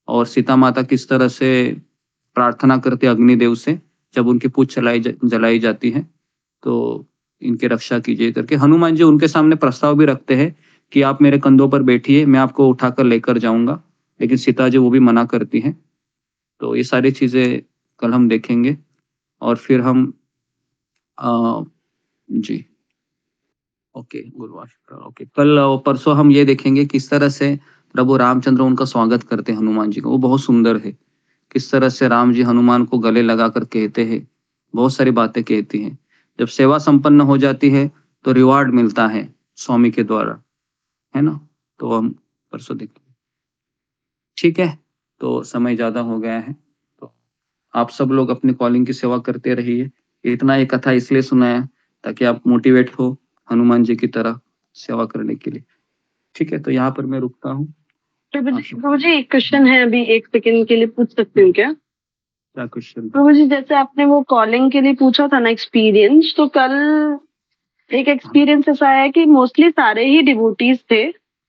और सीता माता किस तरह से प्रार्थना करते अग्निदेव से जब उनकी पूंछ जलाई जाती है, तो इनकी रक्षा कीजिए करके हनुमान जी उनके सामने प्रस्ताव भी रखते हैं कि आप मेरे कंधों पर बैठिए, मैं आपको उठाकर लेकर जाऊंगा, लेकिन सीता जी वो भी मना करती हैं। तो ये सारी चीजें कल हम देखेंगे। और फिर हम जी ओके गुरुवार ओके कल परसों हम ये देखेंगे किस तरह से प्रभु रामचंद्र उनका स्वागत करते हैं हनुमान जी का, वो बहुत सुंदर है। किस तरह से राम जी हनुमान को गले लगाकर कहते हैं, बहुत सारी बातें कहती हैं। जब सेवा संपन्न हो जाती है तो रिवार्ड मिलता है स्वामी के द्वारा, है ना। तो हम परसों देखेंगे, ठीक है। तो समय ज्यादा हो गया है, तो आप सब लोग अपनी कॉलिंग की सेवा करते रहिए। इतना ये कथा इसलिए सुनाया ताकि आप मोटिवेट हो हनुमान जी की तरह सेवा करने के लिए, ठीक है। तो यहाँ पर मैं रुकता हूँ। प्रभु जी एक क्वेश्चन है, अभी 1 सेकंड के लिए पूछ सकती हूँ क्या? क्या क्वेश्चन? प्रभु जी जैसे आपने वो कॉलिंग के लिए पूछा था ना एक्सपीरियंस, तो कल एक एक्सपीरियंस ऐसा आया कि मोस्टली सारे ही डिवोटीज थे।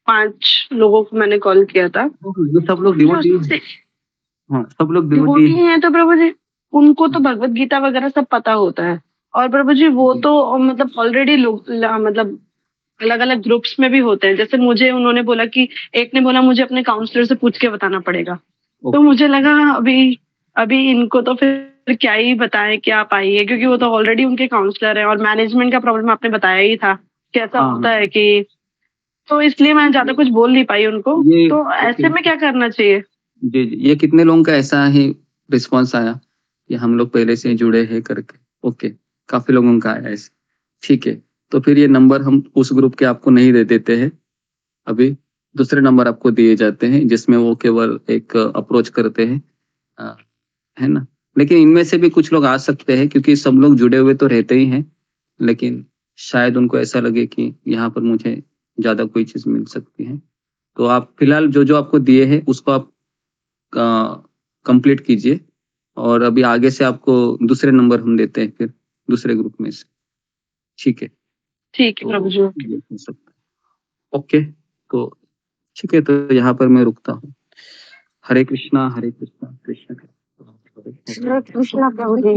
5 लोगों को मैंने कॉल किया था। सब लोग डिवोटी, हाँ सब लोग डिवोटी डिवोटी हैं, तो प्रभु जी उनको तो भगवत गीता वगैरह सब पता होता है। और प्रभु जी वो तो मतलब ऑलरेडी लोग मतलब अलग अलग ग्रुप्स में भी होते हैं। जैसे मुझे उन्होंने बोला कि एक ने बोला मुझे अपने काउंसलर से पूछ के बताना पड़ेगा। तो मुझे लगा अभी अभी इनको तो फिर क्या ही बताएं कि आप आइए, क्योंकि वो तो ऑलरेडी उनके काउंसलर है, और मैनेजमेंट का प्रॉब्लम आपने बताया ही था कैसा होता है कि, तो इसलिए मैं ज्यादा कुछ बोल नहीं पाई उनको। तो ऐसे में क्या करना चाहिए? जी जी, ये कितने लोगों का ऐसा ही रिस्पांस आया कि हम लोग पहले से जुड़े हैं करके? ओके, काफी लोगों का आया ऐसे, ठीक है। तो फिर ये नंबर हम उस ग्रुप के आपको नहीं दे देते हैं, अभी दूसरे नंबर आपको दिए जाते हैं जिसमें वो केवल एक अप्रोच करते हैं, है ना। लेकिन इनमें से भी कुछ लोग आ सकते हैं क्योंकि सब लोग जुड़े हुए तो रहते ही हैं, लेकिन शायद उनको ऐसा लगे कि यहाँ पर मुझे ज्यादा कोई चीज मिल सकती है। तो आप फिलहाल जो जो आपको दिए हैं उसको आप कंप्लीट कीजिए, और अभी आगे से आपको दूसरे नंबर हम देते हैं फिर दूसरे ग्रुप में से, ठीक है। ठीक है प्रभु जी। ओके, तो ठीक है, तो यहाँ पर मैं रुकता हूँ। हरे कृष्णा कृष्ण कृष्ण कृष्णा प्रभु जी,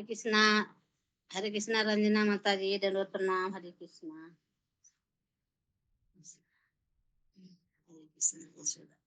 कृष्णा हरे कृष्णा रंजना माता जी, दंडवत प्रणाम। हरे कृष्णा। हरे कृष्णा।